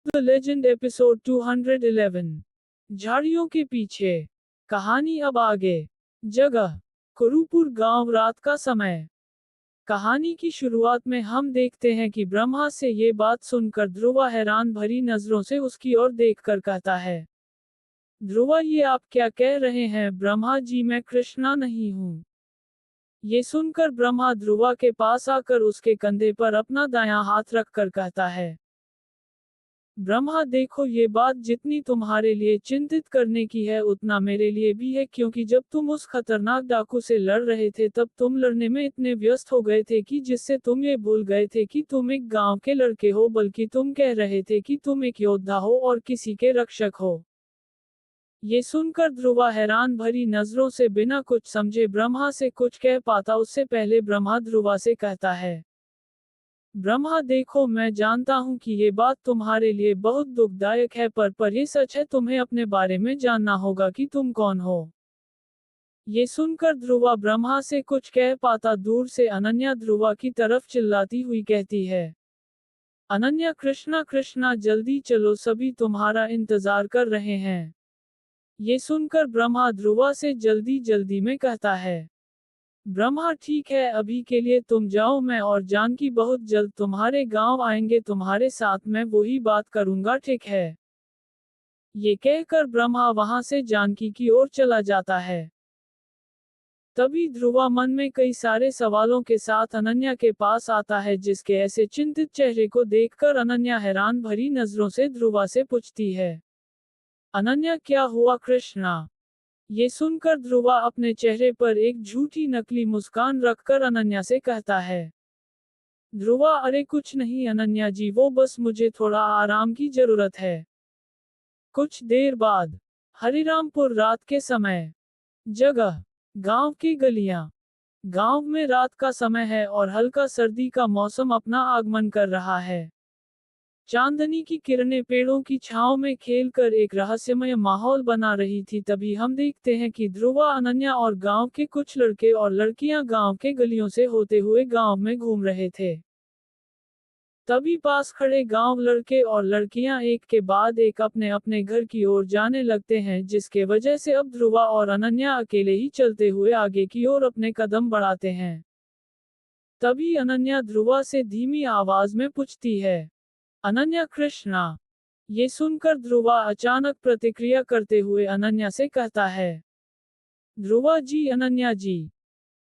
The legend episode 211। झाड़ियों के पीछे। कहानी अब आगे। जगह कुरुपुर गांव, रात का समय। कहानी की शुरुआत में हम देखते हैं कि ब्रह्मा से ये बात सुनकर ध्रुवा हैरान भरी नजरों से उसकी ओर देखकर कहता है, ध्रुवा, ये आप क्या कह रहे हैं? ब्रह्मा जी, मैं कृष्णा नहीं हूँ। ये सुनकर ब्रह्मा ध्रुवा के पास आकर उसके कंधे पर अपना दायां हाथ रखकर कहता है, ब्रह्मा, देखो, ये बात जितनी तुम्हारे लिए चिंतित करने की है उतना मेरे लिए भी है, क्योंकि जब तुम उस खतरनाक डाकू से लड़ रहे थे तब तुम लड़ने में इतने व्यस्त हो गए थे कि जिससे तुम ये भूल गए थे कि तुम एक गांव के लड़के हो, बल्कि तुम कह रहे थे कि तुम एक योद्धा हो और किसी के रक्षक हो। ये सुनकर ध्रुवा हैरान भरी नजरों से बिना कुछ समझे ब्रह्मा से कुछ कह पाता उससे पहले ब्रह्मा ध्रुवा से कहता है, ब्रह्मा, देखो, मैं जानता हूं कि ये बात तुम्हारे लिए बहुत दुखदायक है, पर ये सच है, तुम्हें अपने बारे में जानना होगा कि तुम कौन हो। ये सुनकर ध्रुवा ब्रह्मा से कुछ कह पाता दूर से अनन्या ध्रुवा की तरफ चिल्लाती हुई कहती है, अनन्या, कृष्णा कृष्णा, जल्दी चलो, सभी तुम्हारा इंतजार कर रहे हैं। ये सुनकर ब्रह्मा ध्रुवा से जल्दी जल्दी में कहता है, ब्रह्मा, ठीक है, अभी के लिए तुम जाओ, मैं और जानकी बहुत जल्द तुम्हारे गांव आएंगे, तुम्हारे साथ मैं वही बात करूंगा, ठीक है? ये कहकर ब्रह्मा वहां से जानकी की ओर चला जाता है। तभी ध्रुवा मन में कई सारे सवालों के साथ अनन्या के पास आता है, जिसके ऐसे चिंतित चेहरे को देखकर अनन्या हैरान भरी नजरों से ध्रुवा से पूछती है, अनन्या, क्या हुआ? कृष्णा। ये सुनकर ध्रुवा अपने चेहरे पर एक झूठी नकली मुस्कान रखकर अनन्या से कहता है, ध्रुवा, अरे कुछ नहीं अनन्या जी, वो बस मुझे थोड़ा आराम की जरूरत है। कुछ देर बाद हरिरामपुर, रात के समय। जगह गांव की गलियां। गांव में रात का समय है और हल्का सर्दी का मौसम अपना आगमन कर रहा है। चांदनी की किरणें पेड़ों की छांव में खेलकर एक रहस्यमय माहौल बना रही थी। तभी हम देखते हैं कि ध्रुवा, अनन्या और गांव के कुछ लड़के और लड़कियां गांव के गलियों से होते हुए गांव में घूम रहे थे। तभी पास खड़े गांव लड़के और लड़कियां एक के बाद एक अपने अपने घर की ओर जाने लगते हैं, जिसके वजह से अब ध्रुवा और अनन्या अकेले ही चलते हुए आगे की ओर अपने कदम बढ़ाते हैं। तभी अनन्या ध्रुवा से धीमी आवाज में पूछती है, अनन्या, कृष्णा। ये सुनकर ध्रुवा अचानक प्रतिक्रिया करते हुए अनन्या से कहता है, ध्रुवा जी, अनन्या जी।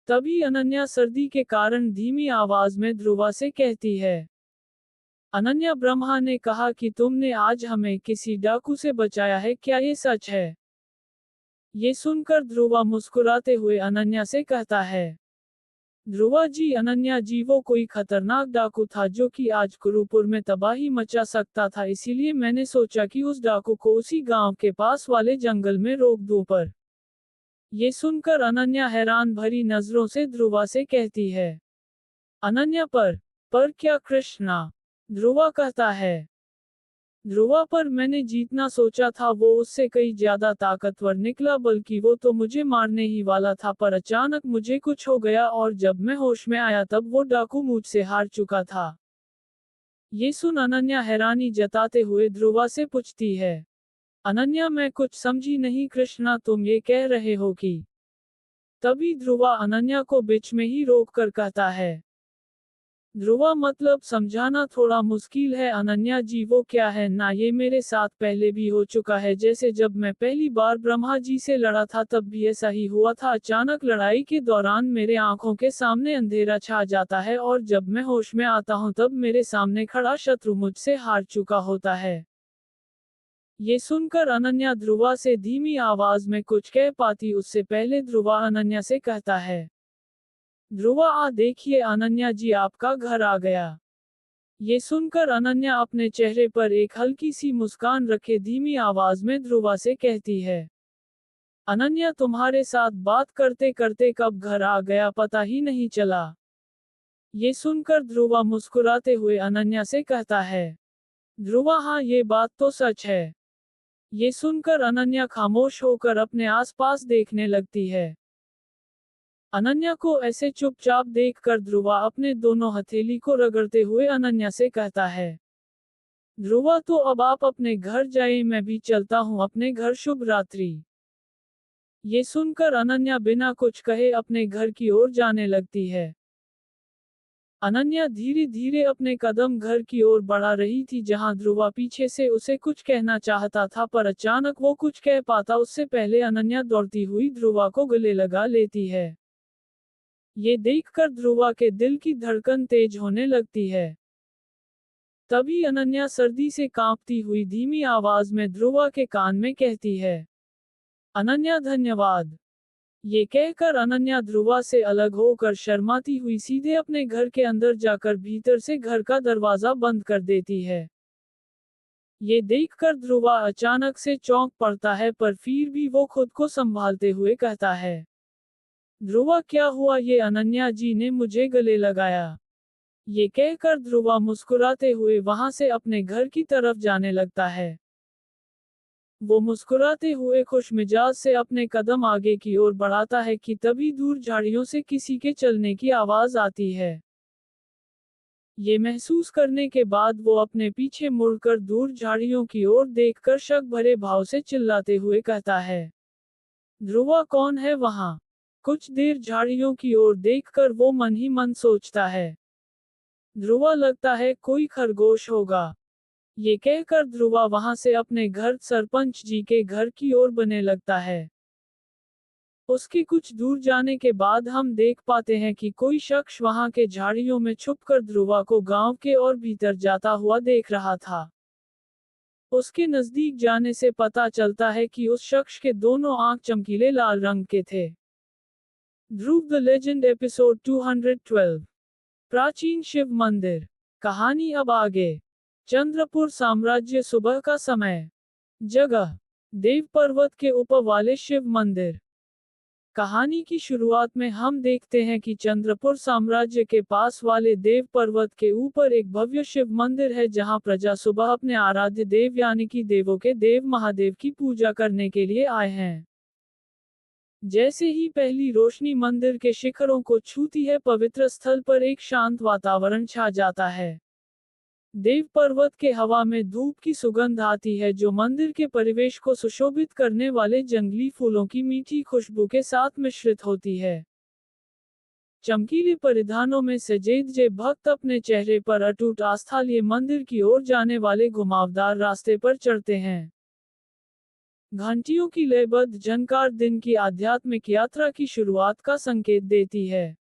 तभी अनन्या सर्दी के कारण धीमी आवाज में ध्रुवा से कहती है, अनन्या, ब्रह्मा ने कहा कि तुमने आज हमें किसी डाकू से बचाया है, क्या ये सच है? ये सुनकर ध्रुवा मुस्कुराते हुए अनन्या से कहता है, ध्रुवा जी, अनन्या जी, वो कोई खतरनाक डाकू था जो कि आज कुरुपुर में तबाही मचा सकता था, इसीलिए मैंने सोचा कि उस डाकू को उसी गांव के पास वाले जंगल में रोक दूं। पर ये सुनकर अनन्या हैरान भरी नजरों से ध्रुवा से कहती है, अनन्या, पर क्या कृष्णा? ध्रुवा कहता है, ध्रुवा, पर मैंने जीतना सोचा था, वो उससे कई ज्यादा ताकतवर निकला, बल्कि वो तो मुझे मारने ही वाला था, पर अचानक मुझे कुछ हो गया और जब मैं होश में आया तब वो डाकू मुझसे हार चुका था। ये सुन अनन्या हैरानी जताते हुए ध्रुवा से पूछती है, अनन्या, मैं कुछ समझी नहीं, कृष्णा, तुम ये कह रहे हो कि? तभी ध्रुवा अनन्या को बीच में ही रोक कर कहता है, ध्रुवा, मतलब समझाना थोड़ा मुश्किल है अनन्या जी, वो क्या है ना, ये मेरे साथ पहले भी हो चुका है। जैसे जब मैं पहली बार ब्रह्मा जी से लड़ा था तब भी ऐसा ही हुआ था। अचानक लड़ाई के दौरान मेरे आंखों के सामने अंधेरा छा जाता है और जब मैं होश में आता हूँ तब मेरे सामने खड़ा शत्रु मुझसे हार चुका होता है। ये सुनकर अनन्या ध्रुवा से धीमी आवाज में कुछ कह पाती उससे पहले ध्रुवा अनन्या से कहता है, ध्रुवा, आ देखिए अनन्या जी, आपका घर आ गया। ये सुनकर अनन्या अपने चेहरे पर एक हल्की सी मुस्कान रखे धीमी आवाज में ध्रुवा से कहती है, अनन्या, तुम्हारे साथ बात करते करते कब घर आ गया पता ही नहीं चला। ये सुनकर ध्रुवा मुस्कुराते हुए अनन्या से कहता है, ध्रुवा, हाँ, ये बात तो सच है। ये सुनकर अनन्या खामोश होकर अपने आसपास देखने लगती है। अनन्या को ऐसे चुपचाप देखकर ध्रुवा अपने दोनों हथेली को रगड़ते हुए अनन्या से कहता है, ध्रुवा, तो अब आप अपने घर जाइए, मैं भी चलता हूँ अपने घर, शुभ रात्रि। ये सुनकर अनन्या बिना कुछ कहे अपने घर की ओर जाने लगती है। अनन्या धीरे धीरे अपने कदम घर की ओर बढ़ा रही थी, जहां ध्रुवा पीछे से उसे कुछ कहना चाहता था, पर अचानक वो कुछ कह पाता उससे पहले अनन्या दौड़ती हुई ध्रुवा को गले लगा लेती है। ये देखकर ध्रुवा के दिल की धड़कन तेज होने लगती है। तभी अनन्या सर्दी से कांपती हुई धीमी आवाज में ध्रुवा के कान में कहती है, अनन्या धन्यवाद। ये कहकर अनन्या ध्रुवा से अलग होकर शर्माती हुई सीधे अपने घर के अंदर जाकर भीतर से घर का दरवाजा बंद कर देती है। ये देखकर ध्रुवा अचानक से चौंक पड़ता है, पर फिर भी वो खुद को संभालते हुए कहता है, ध्रुवा क्या हुआ, ये अनन्या जी ने मुझे गले लगाया। ये कहकर ध्रुवा मुस्कुराते हुए वहां से अपने घर की तरफ जाने लगता है। वो मुस्कुराते हुए खुश मिजाज से अपने कदम आगे की ओर बढ़ाता है कि तभी दूर झाड़ियों से किसी के चलने की आवाज आती है। ये महसूस करने के बाद वो अपने पीछे मुड़कर दूर झाड़ियों की ओर देखकर शक भरे भाव से चिल्लाते हुए कहता है, ध्रुवा कौन है वहां? कुछ देर झाड़ियों की ओर देखकर वो मन ही मन सोचता है, ध्रुवा लगता है कोई खरगोश होगा। ये कहकर ध्रुवा वहां से अपने घर सरपंच जी के घर की ओर बढ़ने लगता है। उसके कुछ दूर जाने के बाद हम देख पाते हैं कि कोई शख्स वहां के झाड़ियों में छुपकर ध्रुवा को गांव के और भीतर जाता हुआ देख रहा था। उसके नजदीक जाने से पता चलता है कि उस शख्स के दोनों आंख चमकीले लाल रंग के थे। ध्रुव द लेजेंड एपिसोड 212। प्राचीन शिव मंदिर। कहानी अब आगे। चंद्रपुर साम्राज्य। सुबह का समय। जगह देव पर्वत के ऊपर वाले शिव मंदिर। कहानी की शुरुआत में हम देखते हैं कि चंद्रपुर साम्राज्य के पास वाले देव पर्वत के ऊपर एक भव्य शिव मंदिर है, जहां प्रजा सुबह अपने आराध्य देव यानी कि देवों के देव महादेव की पूजा करने के लिए आए हैं। जैसे ही पहली रोशनी मंदिर के शिखरों को छूती है, पवित्र स्थल पर एक शांत वातावरण छा जाता है। देव पर्वत के हवा में धूप की सुगंध आती है, जो मंदिर के परिवेश को सुशोभित करने वाले जंगली फूलों की मीठी खुशबू के साथ मिश्रित होती है। चमकीले परिधानों में सजे धजे भक्त अपने चेहरे पर अटूट आस्था लिए मंदिर की ओर जाने वाले घुमावदार रास्ते पर चढ़ते हैं। घंटियों की लयबद्ध झनकार दिन की आध्यात्मिक यात्रा की शुरुआत का संकेत देती है।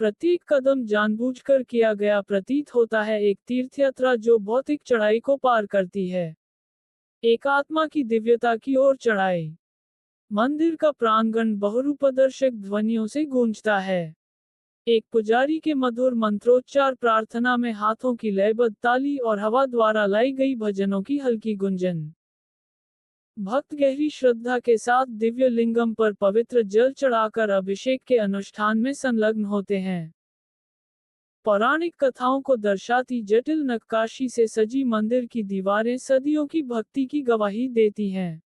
प्रत्येक कदम जानबूझकर किया गया प्रतीत होता है, एक तीर्थयात्रा जो भौतिक चढ़ाई को पार करती है, एक आत्मा की दिव्यता की ओर चढ़ाई। मंदिर का प्रांगण बहुरूपदर्शक ध्वनियों से गूंजता है। एक पुजारी के मधुर मंत्रोच्चार, प्रार्थना में हाथों की लयबद्ध ताली और हवा द्वारा लाई गई भजनों की हल्की गुंजन। भक्त गहरी श्रद्धा के साथ दिव्य लिंगम पर पवित्र जल चढ़ाकर अभिषेक के अनुष्ठान में संलग्न होते हैं। पौराणिक कथाओं को दर्शाती जटिल नक्काशी से सजी मंदिर की दीवारें सदियों की भक्ति की गवाही देती हैं।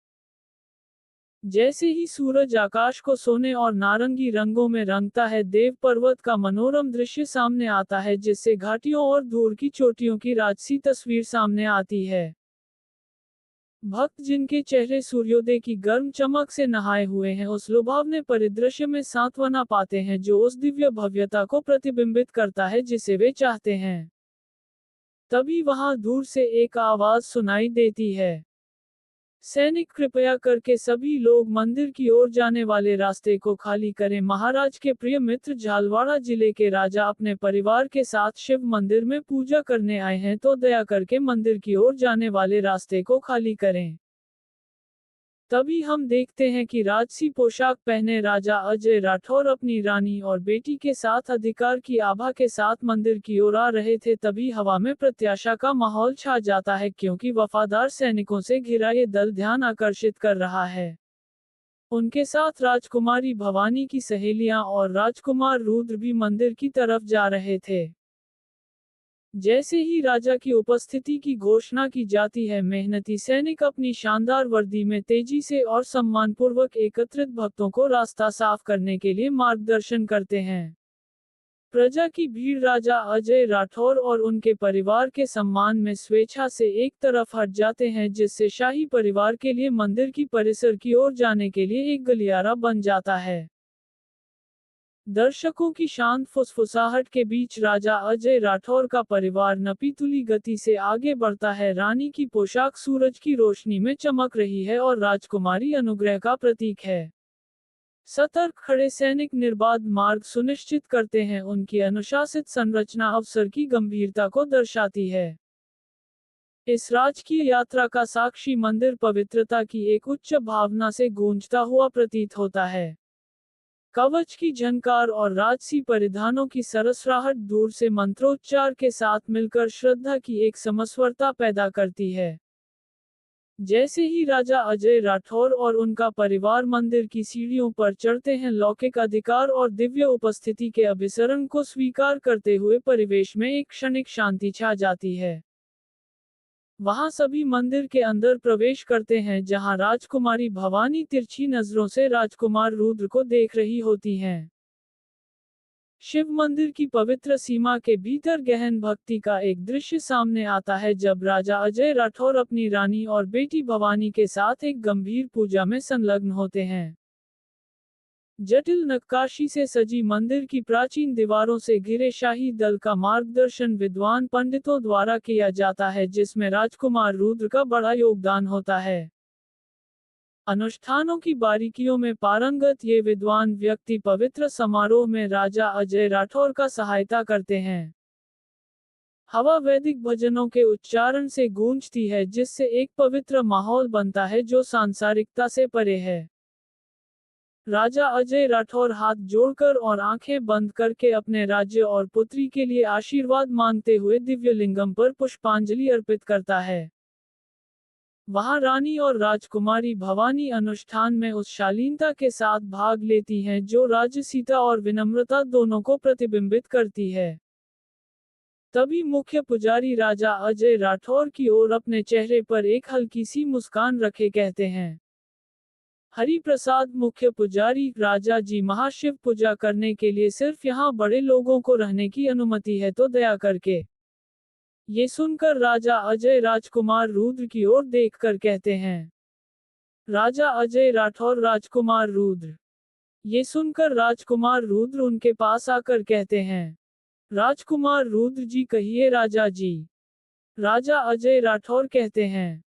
जैसे ही सूरज आकाश को सोने और नारंगी रंगों में रंगता है, देव पर्वत का मनोरम दृश्य सामने आता है, जिससे घाटियों और दूर की चोटियों की राजसी तस्वीर सामने आती है। भक्त जिनके चेहरे सूर्योदय की गर्म चमक से नहाए हुए हैं, उस लुभावने परिदृश्य में सांत्वना पाते हैं, जो उस दिव्य भव्यता को प्रतिबिंबित करता है जिसे वे चाहते हैं। तभी वहां दूर से एक आवाज सुनाई देती है, सैनिक कृपया करके सभी लोग मंदिर की ओर जाने वाले रास्ते को खाली करें। महाराज के प्रिय मित्र झालवाड़ा जिले के राजा अपने परिवार के साथ शिव मंदिर में पूजा करने आए हैं, तो दया करके मंदिर की ओर जाने वाले रास्ते को खाली करें। तभी हम देखते हैं कि राजसी पोशाक पहने राजा अजय राठौर अपनी रानी और बेटी के साथ अधिकार की आभा के साथ मंदिर की ओर आ रहे थे। तभी हवा में प्रत्याशा का माहौल छा जाता है, क्योंकि वफादार सैनिकों से घिरा ये दल ध्यान आकर्षित कर रहा है। उनके साथ राजकुमारी भवानी की सहेलियां और राजकुमार रुद्र भी मंदिर की तरफ जा रहे थे। जैसे ही राजा की उपस्थिति की घोषणा की जाती है, मेहनती सैनिक अपनी शानदार वर्दी में तेजी से और सम्मानपूर्वक एकत्रित भक्तों को रास्ता साफ करने के लिए मार्गदर्शन करते हैं। प्रजा की भीड़ राजा अजय राठौर और उनके परिवार के सम्मान में स्वेच्छा से एक तरफ हट जाते हैं, जिससे शाही परिवार के लिए मंदिर की परिसर की ओर जाने के लिए एक गलियारा बन जाता है। दर्शकों की शांत फुसफुसाहट के बीच राजा अजय राठौर का परिवार नपीतुली गति से आगे बढ़ता है। रानी की पोशाक सूरज की रोशनी में चमक रही है और राजकुमारी अनुग्रह का प्रतीक है। सतर्क खड़े सैनिक निर्बाध मार्ग सुनिश्चित करते हैं। उनकी अनुशासित संरचना अवसर की गंभीरता को दर्शाती है। इस राजकीय यात्रा का साक्षी मंदिर पवित्रता की एक उच्च भावना से गूंजता हुआ प्रतीत होता है। कवच की झनकार और राजसी परिधानों की सरसराहट दूर से मंत्रोच्चार के साथ मिलकर श्रद्धा की एक समस्वरता पैदा करती है। जैसे ही राजा अजय राठौर और उनका परिवार मंदिर की सीढ़ियों पर चढ़ते हैं, लौकिक अधिकार और दिव्य उपस्थिति के अभिसरण को स्वीकार करते हुए परिवेश में एक क्षणिक शांति छा जाती है। वहां सभी मंदिर के अंदर प्रवेश करते हैं, जहां राजकुमारी भवानी तिरछी नजरों से राजकुमार रुद्र को देख रही होती हैं। शिव मंदिर की पवित्र सीमा के भीतर गहन भक्ति का एक दृश्य सामने आता है, जब राजा अजय राठौर अपनी रानी और बेटी भवानी के साथ एक गंभीर पूजा में संलग्न होते हैं। जटिल नक्काशी से सजी मंदिर की प्राचीन दीवारों से घिरे शाही दल का मार्गदर्शन विद्वान पंडितों द्वारा किया जाता है, जिसमें राजकुमार रुद्र का बड़ा योगदान होता है। अनुष्ठानों की बारीकियों में पारंगत ये विद्वान व्यक्ति पवित्र समारोह में राजा अजय राठौर का सहायता करते हैं। हवा वैदिक भजनों के उच्चारण से गूंजती है, जिससे एक पवित्र माहौल बनता है जो सांसारिकता से परे है। राजा अजय राठौर हाथ जोड़कर और आंखें बंद करके अपने राज्य और पुत्री के लिए आशीर्वाद मांगते हुए दिव्य लिंगम पर पुष्पांजलि अर्पित करता है। वहां रानी और राजकुमारी भवानी अनुष्ठान में उस शालीनता के साथ भाग लेती हैं जो राजसीता और विनम्रता दोनों को प्रतिबिंबित करती है। तभी मुख्य पुजारी राजा अजय राठौर की ओर अपने चेहरे पर एक हल्की सी मुस्कान रखे कहते हैं, हरि प्रसाद मुख्य पुजारी, राजा जी, महाशिव पूजा करने के लिए सिर्फ यहाँ बड़े लोगों को रहने की अनुमति है तो दया करके। ये सुनकर राजा अजय राजकुमार रुद्र की ओर देखकर कहते हैं, राजा अजय राठौर राजकुमार रुद्र। ये सुनकर राजकुमार रुद्र उनके पास आकर कहते हैं, राजकुमार रुद्र जी कहिए राजा जी। राजा अजय राठौर कहते हैं,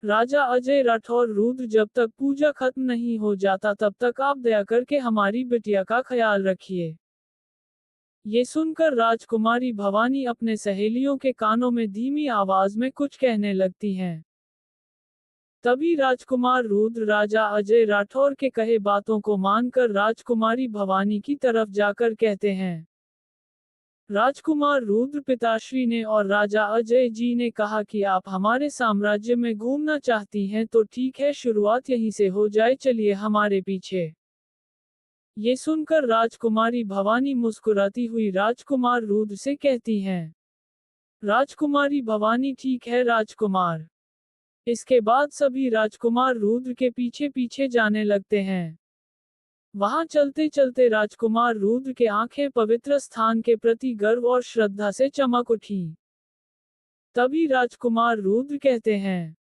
राजा अजय राठौर रुद्र, जब तक पूजा खत्म नहीं हो जाता तब तक आप दया करके हमारी बिटिया का ख्याल रखिए। ये सुनकर राजकुमारी भवानी अपने सहेलियों के कानों में धीमी आवाज में कुछ कहने लगती हैं। तभी राजकुमार रुद्र राजा अजय राठौर के कहे बातों को मानकर राजकुमारी भवानी की तरफ जाकर कहते हैं, राजकुमार रुद्र पिताश्री ने और राजा अजय जी ने कहा कि आप हमारे साम्राज्य में घूमना चाहती हैं, तो ठीक है, शुरुआत यहीं से हो जाए, चलिए हमारे पीछे। ये सुनकर राजकुमारी भवानी मुस्कुराती हुई राजकुमार रुद्र से कहती हैं, राजकुमारी भवानी ठीक है राजकुमार। इसके बाद सभी राजकुमार रुद्र के पीछे पीछे जाने लगते हैं। वहां चलते चलते राजकुमार रुद्र के आंखें पवित्र स्थान के प्रति गर्व और श्रद्धा से चमक उठी। तभी राजकुमार रुद्र कहते हैं,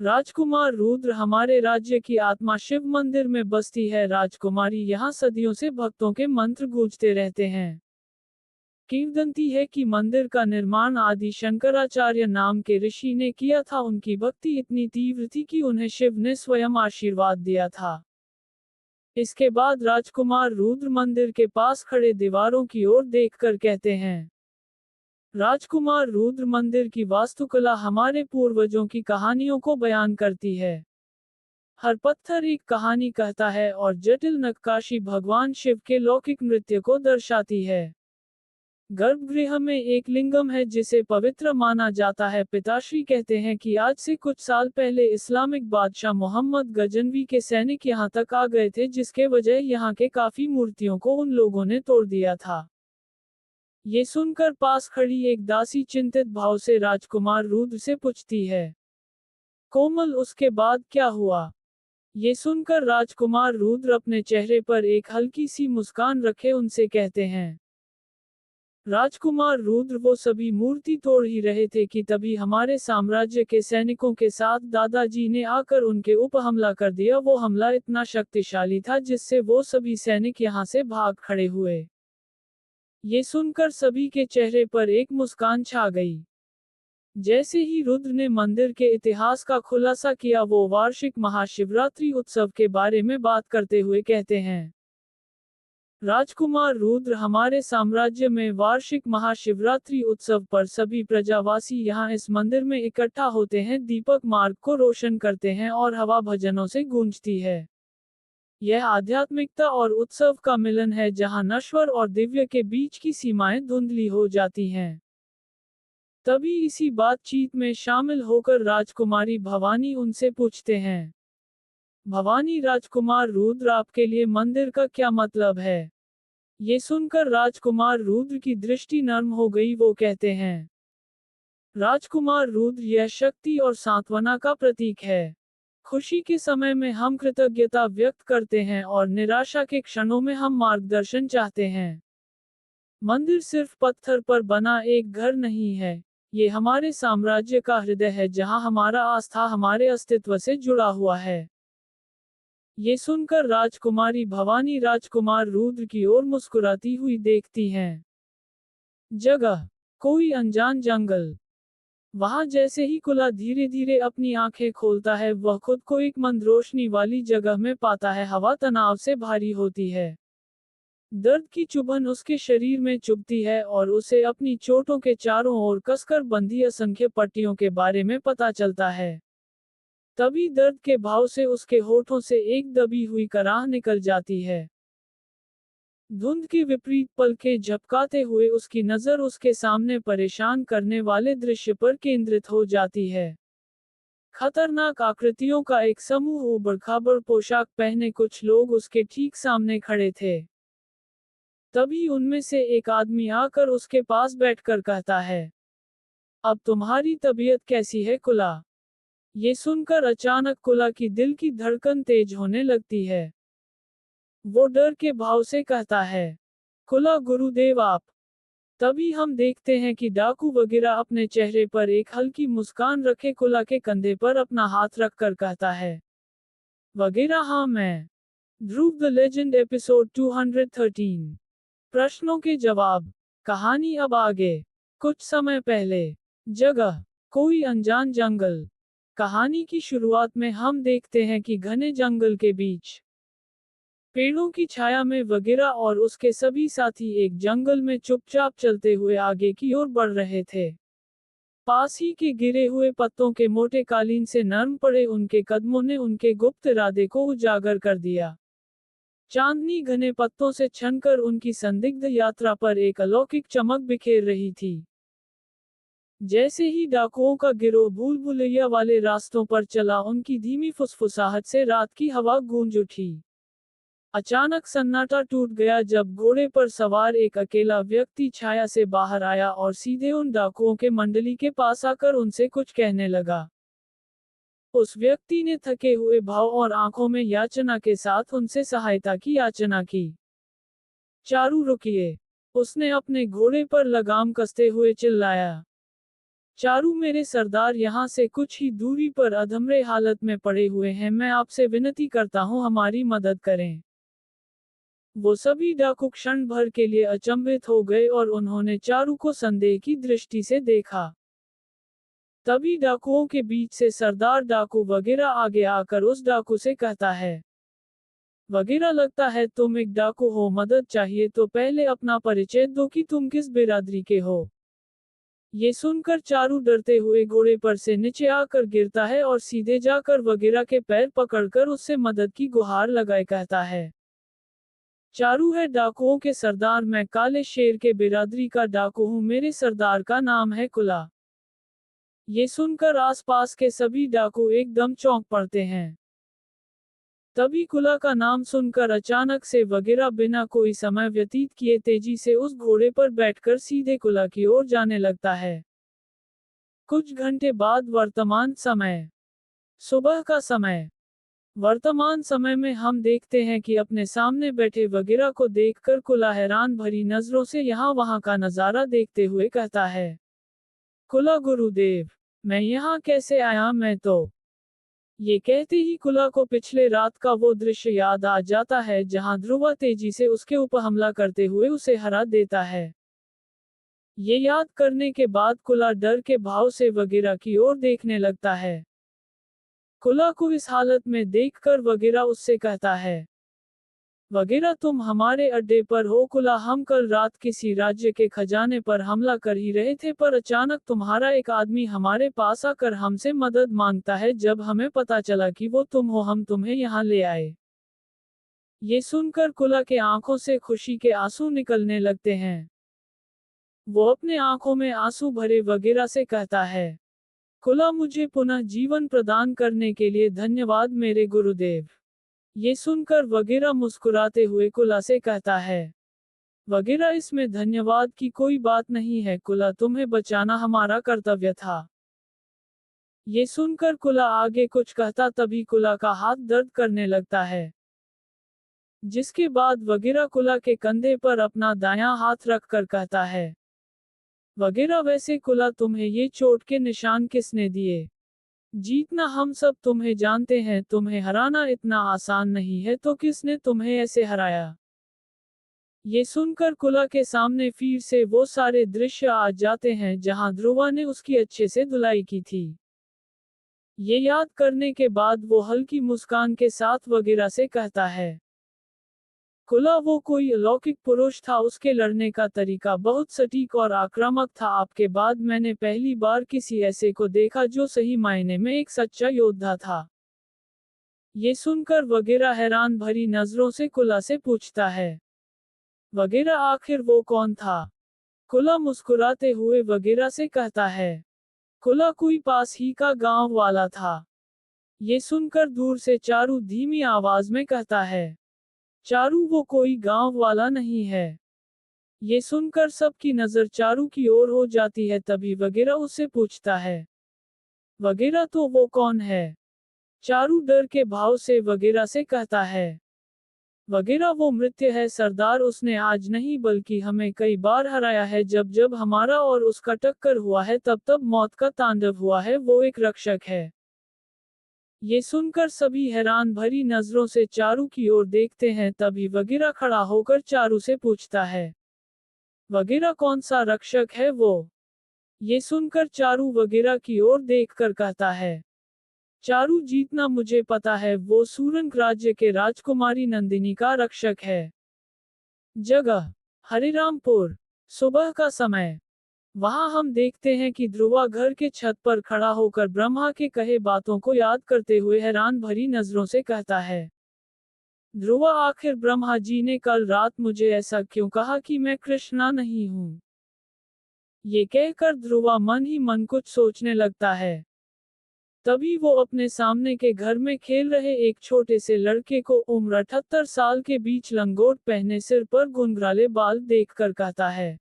राजकुमार रुद्र, हमारे राज्य की आत्मा शिव मंदिर में बसती है। राजकुमारी, यहाँ सदियों से भक्तों के मंत्र गूंजते रहते हैं। किंवदंती है कि मंदिर का निर्माण आदि शंकराचार्य नाम के ऋषि ने किया था। उनकी भक्ति इतनी तीव्र थी कि उन्हें शिव ने स्वयं आशीर्वाद दिया था। इसके बाद राजकुमार रुद्र मंदिर के पास खड़े दीवारों की ओर देखकर कहते हैं, राजकुमार रुद्र, मंदिर की वास्तुकला हमारे पूर्वजों की कहानियों को बयान करती है। हर पत्थर एक कहानी कहता है और जटिल नक्काशी भगवान शिव के लौकिक नृत्य को दर्शाती है। गर्भगृह में एक लिंगम है जिसे पवित्र माना जाता है। पिताश्री कहते हैं कि आज से कुछ साल पहले इस्लामिक बादशाह मोहम्मद गजनवी के सैनिक यहां तक आ गए थे, जिसके वजह यहां के काफी मूर्तियों को उन लोगों ने तोड़ दिया था। ये सुनकर पास खड़ी एक दासी चिंतित भाव से राजकुमार रुद्र से पूछती है, कोमल, उसके बाद क्या हुआ? ये सुनकर राजकुमार रुद्र अपने चेहरे पर एक हल्की सी मुस्कान रखे उनसे कहते हैं, राजकुमार रुद्र वो सभी मूर्ति तोड़ ही रहे थे कि तभी हमारे साम्राज्य के सैनिकों के साथ दादाजी ने आकर उनके ऊपर हमला कर दिया। वो हमला इतना शक्तिशाली था जिससे वो सभी सैनिक यहाँ से भाग खड़े हुए। ये सुनकर सभी के चेहरे पर एक मुस्कान छा गई। जैसे ही रुद्र ने मंदिर के इतिहास का खुलासा किया, वो वार्षिक महाशिवरात्रि उत्सव के बारे में बात करते हुए कहते हैं। राजकुमार रुद्र, हमारे साम्राज्य में वार्षिक महाशिवरात्रि उत्सव पर सभी प्रजावासी यहाँ इस मंदिर में इकट्ठा होते हैं, दीपक मार्ग को रोशन करते हैं और हवा भजनों से गूंजती है। यह आध्यात्मिकता और उत्सव का मिलन है जहाँ नश्वर और दिव्य के बीच की सीमाएं धुंधली हो जाती हैं। तभी इसी बातचीत में शामिल होकर राजकुमारी भवानी उनसे पूछते हैं, भवानी राजकुमार रुद्र, आपके लिए मंदिर का क्या मतलब है? ये सुनकर राजकुमार रुद्र की दृष्टि नर्म हो गई। वो कहते हैं, राजकुमार रुद्र, यह शक्ति और सांत्वना का प्रतीक है। खुशी के समय में हम कृतज्ञता व्यक्त करते हैं और निराशा के क्षणों में हम मार्गदर्शन चाहते हैं। मंदिर सिर्फ पत्थर पर बना एक घर नहीं है, ये हमारे साम्राज्य का हृदय है जहां हमारा आस्था हमारे अस्तित्व से जुड़ा हुआ है। ये सुनकर राजकुमारी भवानी राजकुमार रुद्र की ओर मुस्कुराती हुई देखती हैं। जगह, कोई अनजान जंगल। वहां जैसे ही कुला धीरे धीरे अपनी आंखें खोलता है, वह खुद को एक मंद रोशनी वाली जगह में पाता है। हवा तनाव से भारी होती है। दर्द की चुभन उसके शरीर में चुभती है और उसे अपनी चोटों के चारों ओर कसकर बंधी असंख्य पट्टियों के बारे में पता चलता है। तभी दर्द के भाव से उसके होठों से एक दबी हुई कराह निकल जाती है। धुंध के विपरीत पलकें झपकाते हुए उसकी नजर उसके सामने परेशान करने वाले दृश्य पर केंद्रित हो जाती है। खतरनाक आकृतियों का एक समूह ऊबड़-खाबड़ पोशाक पहने कुछ लोग उसके ठीक सामने खड़े थे। तभी उनमें से एक आदमी आकर उसके पास बैठकर कहता है, अब तुम्हारी तबीयत कैसी है कुला? ये सुनकर अचानक कुला की दिल की धड़कन तेज होने लगती है। वो डर के भाव से कहता है, कुला गुरुदेव आप। तभी हम देखते हैं कि डाकू वगैरह अपने चेहरे पर एक हल्की मुस्कान रखे कुला के कंधे पर अपना हाथ रखकर कहता है, वगैरह हाँ मैं। ध्रुव द लेजेंड एपिसोड 213। प्रश्नों के जवाब। कहानी अब आगे। कुछ समय पहले। जगह, कोई अनजान जंगल। कहानी की शुरुआत में हम देखते हैं कि घने जंगल के बीच पेड़ों की छाया में वगैरह और उसके सभी साथी एक जंगल में चुपचाप चलते हुए आगे की ओर बढ़ रहे थे। पास ही के गिरे हुए पत्तों के मोटे कालीन से नर्म पड़े उनके कदमों ने उनके गुप्त इरादे को उजागर कर दिया। चांदनी घने पत्तों से छनकर उनकी संदिग्ध यात्रा पर एक अलौकिक चमक बिखेर रही थी। जैसे ही डाकुओं का गिरोह भूल भुलैया वाले रास्तों पर चला, उनकी धीमी फुसफुसाहट से रात की हवा गूंज उठी। अचानक सन्नाटा टूट गया जब घोड़े पर सवार एक अकेला व्यक्ति छाया से बाहर आया और सीधे उन डाकुओं के मंडली के पास आकर उनसे कुछ कहने लगा। उस व्यक्ति ने थके हुए भाव और आंखों में याचना के साथ उनसे सहायता की याचना की। चारू रुकिए, उसने अपने घोड़े पर लगाम कसते हुए चिल्लाया। चारू मेरे सरदार यहाँ से कुछ ही दूरी पर अधमरे हालत में पड़े हुए हैं, मैं आपसे विनती करता हूँ हमारी मदद करें। वो सभी डाकू क्षण भर के लिए अचंभित हो गए और उन्होंने चारू को संदेह की दृष्टि से देखा। तभी डाकुओं के बीच से सरदार डाकू वगैरह आगे आकर उस डाकू से कहता है, वगैरह लगता है तुम एक डाकू हो, मदद चाहिए तो पहले अपना परिचय दो कि तुम किस बिरादरी के हो। ये सुनकर चारू डरते हुए घोड़े पर से नीचे आकर गिरता है और सीधे जाकर वगैरह के पैर पकड़कर उससे मदद की गुहार लगाए कहता है, चारू है डाकुओं के सरदार, मैं काले शेर के बिरादरी का डाकू हूँ, मेरे सरदार का नाम है कुला। ये सुनकर आसपास के सभी डाकू एकदम चौंक पड़ते हैं। तभी कुला का नाम सुनकर अचानक से वगैरह बिना कोई समय व्यतीत किए तेजी से उस घोड़े पर बैठकर सीधे कुला की ओर जाने लगता है। कुछ घंटे बाद वर्तमान समय, सुबह का समय। वर्तमान समय में हम देखते हैं कि अपने सामने बैठे वगैरह को देखकर कुला हैरान भरी नजरों से यहाँ वहाँ का नजारा देखते हुए कहता है, कुला गुरुदेव, मैं यहाँ कैसे आया? मैं तो। ये कहते ही कुला को पिछले रात का वो दृश्य याद आ जाता है जहां ध्रुवा तेजी से उसके ऊपर हमला करते हुए उसे हरा देता है। ये याद करने के बाद कुला डर के भाव से वगैरह की ओर देखने लगता है। कुला को इस हालत में देखकर वगैरह उससे कहता है, वगैरह तुम हमारे अड्डे पर हो? कुला, हम कल रात किसी राज्य के खजाने पर हमला कर ही रहे थे पर अचानक तुम्हारा एक आदमी हमारे पास आकर हमसे मदद मांगता है। जब हमें पता चला कि वो तुम हो, हम तुम्हें यहाँ ले आए। ये सुनकर कुला के आंखों से खुशी के आंसू निकलने लगते हैं। वो अपने आंखों में आंसू भरे वगैरह से कहता है, कुला, मुझे पुनः जीवन प्रदान करने के लिए धन्यवाद मेरे गुरुदेव। ये सुनकर वगैरह मुस्कुराते हुए कुला से कहता है, वगैरह इसमें धन्यवाद की कोई बात नहीं है कुला, तुम्हें बचाना हमारा कर्तव्य था। ये सुनकर कुला आगे कुछ कहता तभी कुला का हाथ दर्द करने लगता है। जिसके बाद वगैरह कुला के कंधे पर अपना दायां हाथ रखकर कहता है, वगैरह वैसे कुला, तुम्हें ये चोट के निशान किसने दिए? जीतना हम सब तुम्हें जानते हैं, तुम्हें हराना इतना आसान नहीं है, तो किसने तुम्हें ऐसे हराया? ये सुनकर कुला के सामने फिर से वो सारे दृश्य आ जाते हैं जहां ध्रुवा ने उसकी अच्छे से धुलाई की थी। ये याद करने के बाद वो हल्की मुस्कान के साथ वगैरह से कहता है, कुला, वो कोई अलौकिक पुरुष था, उसके लड़ने का तरीका बहुत सटीक और आक्रामक था। आपके बाद मैंने पहली बार किसी ऐसे को देखा जो सही मायने में एक सच्चा योद्धा था। ये सुनकर वगैरह हैरान भरी नजरों से कुला से पूछता है, वगैरह आखिर वो कौन था? कुला मुस्कुराते हुए वगैरह से कहता है, कुला कोई पास ही का गांव वाला था। ये सुनकर दूर से चारू धीमी आवाज में कहता है, चारू, वो कोई गांव वाला नहीं है। ये सुनकर सबकी नजर चारू की ओर हो जाती है तभी वगैरह उससे पूछता है, वगैरह तो वो कौन है? चारू डर के भाव से वगैरह से कहता है, वगैरह वो मृत्यु है सरदार, उसने आज नहीं बल्कि हमें कई बार हराया है। जब जब हमारा और उसका टक्कर हुआ है तब तब मौत का तांडव हुआ है, वो एक रक्षक है। ये सुनकर सभी हैरान भरी नजरों से चारू की ओर देखते हैं तभी वगैरह खड़ा होकर चारू से पूछता है, वगैरह कौन सा रक्षक है वो? ये सुनकर चारू वगैरह की ओर देखकर कहता है, चारू, जीतना मुझे पता है, वो सूरंग राज्य के राजकुमारी नंदिनी का रक्षक है। जगह हरिरामपुर। सुबह का समय। वहां हम देखते हैं कि ध्रुवा घर के छत पर खड़ा होकर ब्रह्मा के कहे बातों को याद करते हुए हैरान भरी नजरों से कहता है, ध्रुवा, आखिर ब्रह्मा जी ने कल रात मुझे ऐसा क्यों कहा कि मैं कृष्णा नहीं हूं? ये कहकर ध्रुवा मन ही मन कुछ सोचने लगता है। तभी वो अपने सामने के घर में खेल रहे एक छोटे से लड़के को उम्र 78 साल के बीच लंगोट पहने सिर पर घुंघराले बाल देखकर कहता है,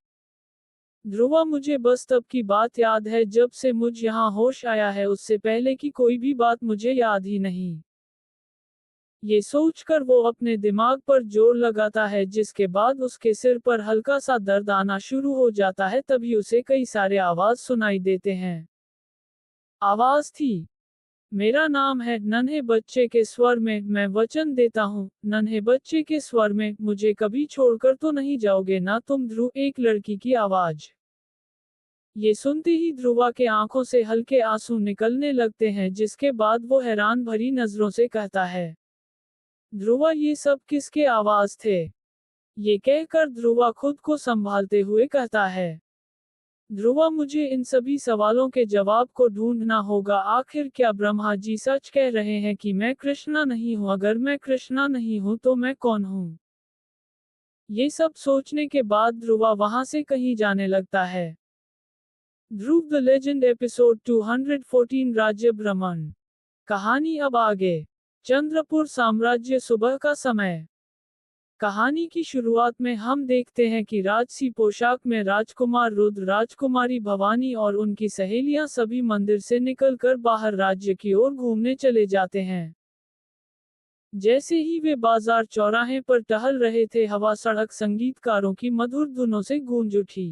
ध्रुवा, मुझे बस तब की बात याद है जब से मुझ यहाँ होश आया है, उससे पहले की कोई भी बात मुझे याद ही नहीं। ये सोचकर वो अपने दिमाग पर जोर लगाता है जिसके बाद उसके सिर पर हल्का सा दर्द आना शुरू हो जाता है तभी उसे कई सारे आवाज सुनाई देते हैं। आवाज थी, मेरा नाम है, नन्हे बच्चे के स्वर में, मैं वचन देता हूँ, नन्हे बच्चे के स्वर में, मुझे कभी छोड़कर तो नहीं जाओगे ना तुम ध्रुव? एक लड़की की आवाज। ये सुनते ही ध्रुवा के आंखों से हल्के आंसू निकलने लगते हैं जिसके बाद वो हैरान भरी नजरों से कहता है, ध्रुवा, ये सब किसके आवाज थे? ये कहकर ध्रुवा खुद को संभालते हुए कहता है, ध्रुवा, मुझे इन सभी सवालों के जवाब को ढूंढना होगा। आखिर क्या ब्रह्मा जी सच कह रहे हैं कि मैं कृष्णा नहीं हूं? अगर मैं कृष्णा नहीं हूं तो मैं कौन हूं? ये सब सोचने के बाद ध्रुवा वहां से कहीं जाने लगता है। ध्रुव द लेजेंड एपिसोड 214 राज्य भ्रमण। कहानी अब आगे। चंद्रपुर साम्राज्य। सुबह का समय। कहानी की शुरुआत में हम देखते हैं कि राजसी पोशाक में राजकुमार रुद्र, राजकुमारी भवानी और उनकी सहेलियां सभी मंदिर से निकलकर बाहर राज्य की ओर घूमने चले जाते हैं। जैसे ही वे बाजार चौराहे पर टहल रहे थे, हवा सड़क संगीतकारों की मधुर धुनों से गूंज उठी।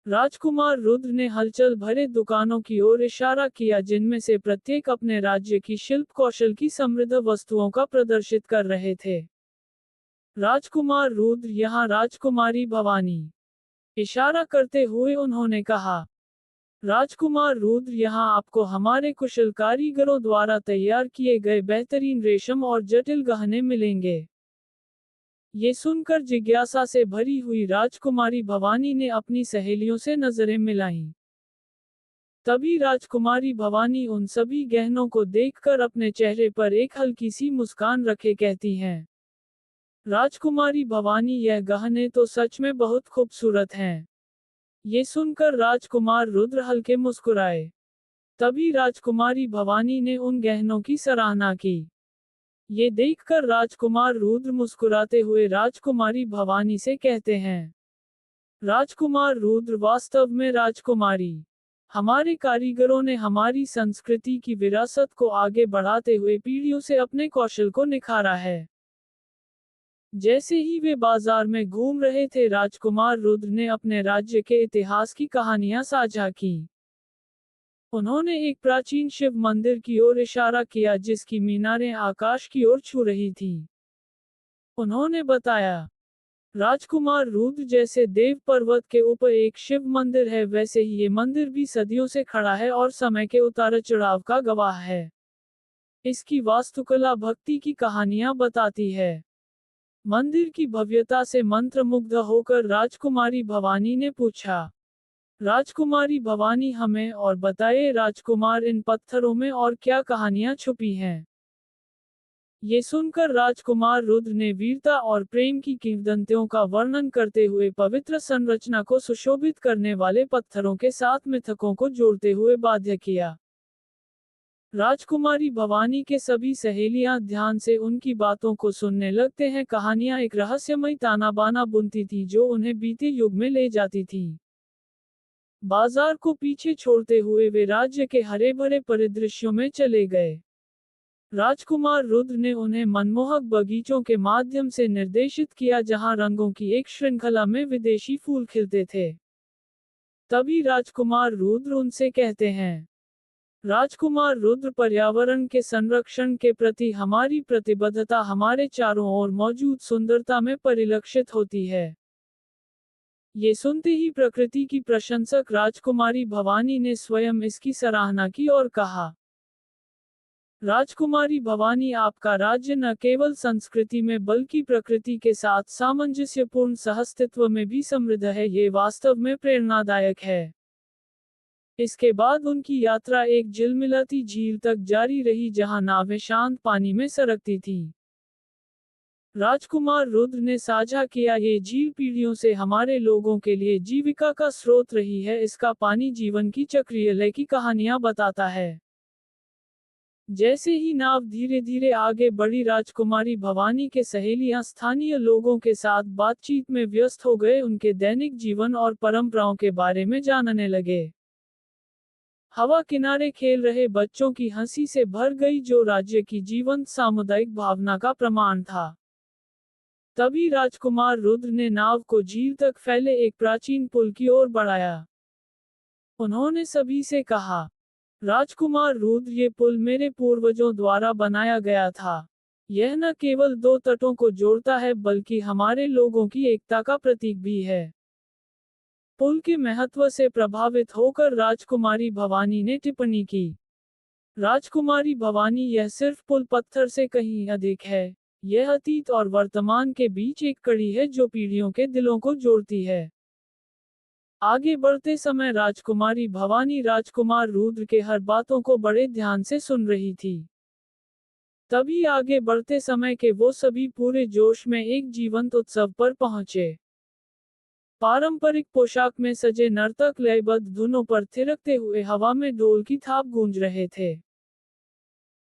राजकुमार रुद्र ने हलचल भरे दुकानों की ओर इशारा किया, जिनमें से प्रत्येक अपने राज्य की शिल्प कौशल की समृद्ध वस्तुओं का प्रदर्शित कर रहे थे। राजकुमार रुद्र, यहाँ राजकुमारी भवानी। इशारा करते हुए उन्होंने कहा। राजकुमार रुद्र, यहाँ आपको हमारे कुशल कारीगरों द्वारा तैयार किए गए बेहतरीन रेशम और जटिल गहने मिलेंगे। ये सुनकर जिज्ञासा से भरी हुई राजकुमारी भवानी ने अपनी सहेलियों से नजरें मिलाईं। तभी राजकुमारी भवानी उन सभी गहनों को देखकर अपने चेहरे पर एक हल्की सी मुस्कान रखे कहती हैं। राजकुमारी भवानी, यह गहने तो सच में बहुत खूबसूरत हैं। ये सुनकर राजकुमार रुद्र हल्के मुस्कुराए। तभी राजकुमारी भवानी ने उन गहनों की सराहना की। ये देखकर राजकुमार रुद्र मुस्कुराते हुए राजकुमारी भवानी से कहते हैं। राजकुमार रुद्र, वास्तव में राजकुमारी, हमारे कारीगरों ने हमारी संस्कृति की विरासत को आगे बढ़ाते हुए पीढ़ियों से अपने कौशल को निखारा है। जैसे ही वे बाजार में घूम रहे थे, राजकुमार रुद्र ने अपने राज्य के इतिहास की कहानियां साझा की। उन्होंने एक प्राचीन शिव मंदिर की ओर इशारा किया, जिसकी मीनारें आकाश की ओर छू रही थीं। उन्होंने बताया, राजकुमार रुद्र, जैसे देव पर्वत के ऊपर एक शिव मंदिर है, वैसे ही ये मंदिर भी सदियों से खड़ा है और समय के उतार चढ़ाव का गवाह है। इसकी वास्तुकला भक्ति की कहानियां बताती है। मंदिर की भव्यता से मंत्रमुग्ध होकर राजकुमारी भवानी ने पूछा। राजकुमारी भवानी, हमें और बताइए राजकुमार, इन पत्थरों में और क्या कहानियां छुपी हैं? ये सुनकर राजकुमार रुद्र ने वीरता और प्रेम की किंवदंतियों का वर्णन करते हुए पवित्र संरचना को सुशोभित करने वाले पत्थरों के साथ मिथकों को जोड़ते हुए बाध्य किया। राजकुमारी भवानी के सभी सहेलियां ध्यान से उनकी बातों को सुनने लगते हैं। कहानियां एक रहस्यमय ताना बाना बुनती थी, जो उन्हें बीते युग में ले जाती थी। बाजार को पीछे छोड़ते हुए वे राज्य के हरे भरे परिदृश्यों में चले गए। राजकुमार रुद्र ने उन्हें मनमोहक बगीचों के माध्यम से निर्देशित किया, जहां रंगों की एक श्रृंखला में विदेशी फूल खिलते थे। तभी राजकुमार रुद्र उनसे कहते हैं। राजकुमार रुद्र, पर्यावरण के संरक्षण के प्रति हमारी प्रतिबद्धता हमारे चारों ओर मौजूद सुंदरता में परिलक्षित होती है। ये सुनते ही प्रकृति की प्रशंसक राजकुमारी भवानी ने स्वयं इसकी सराहना की और कहा। राजकुमारी भवानी, आपका राज्य न केवल संस्कृति में बल्कि प्रकृति के साथ सामंजस्यपूर्ण सहअस्तित्व में भी समृद्ध है। ये वास्तव में प्रेरणादायक है। इसके बाद उनकी यात्रा एक झिलमिलाती झील तक जारी रही, जहां नावें शांत पानी में सरकती थीं। राजकुमार रुद्र ने साझा किया, ये झील पीढ़ियों से हमारे लोगों के लिए जीविका का स्रोत रही है। इसका पानी जीवन की चक्रीय लय की कहानियां बताता है। जैसे ही नाव धीरे धीरे आगे बढ़ी, राजकुमारी भवानी के सहेलियां स्थानीय लोगों के साथ बातचीत में व्यस्त हो गए, उनके दैनिक जीवन और परंपराओं के बारे में जानने लगे। हवा किनारे खेल रहे बच्चों की हंसी से भर गई, जो राज्य की जीवंत सामुदायिक भावना का प्रमाण था। तभी राजकुमार रुद्र ने नाव को झील तक फैले एक प्राचीन पुल की ओर बढ़ाया। उन्होंने सभी से कहा, राजकुमार रुद्र, ये पुल मेरे पूर्वजों द्वारा बनाया गया था। यह न केवल दो तटों को जोड़ता है, बल्कि हमारे लोगों की एकता का प्रतीक भी है। पुल के महत्व से प्रभावित होकर राजकुमारी भवानी ने टिप्पणी की। राजकुमारी भवानी, यह सिर्फ पुल पत्थर से कहीं अधिक है। यह अतीत और वर्तमान के बीच एक कड़ी है, जो पीढ़ियों के दिलों को जोड़ती है। आगे बढ़ते समय राजकुमारी भवानी राजकुमार रुद्र के हर बातों को बड़े ध्यान से सुन रही थी। तभी आगे बढ़ते समय के वो सभी पूरे जोश में एक जीवंत उत्सव पर पहुंचे। पारंपरिक पोशाक में सजे नर्तक लयबद्ध धुनों पर थिरकते हुए हवा में ढोल की थाप गूंज रहे थे।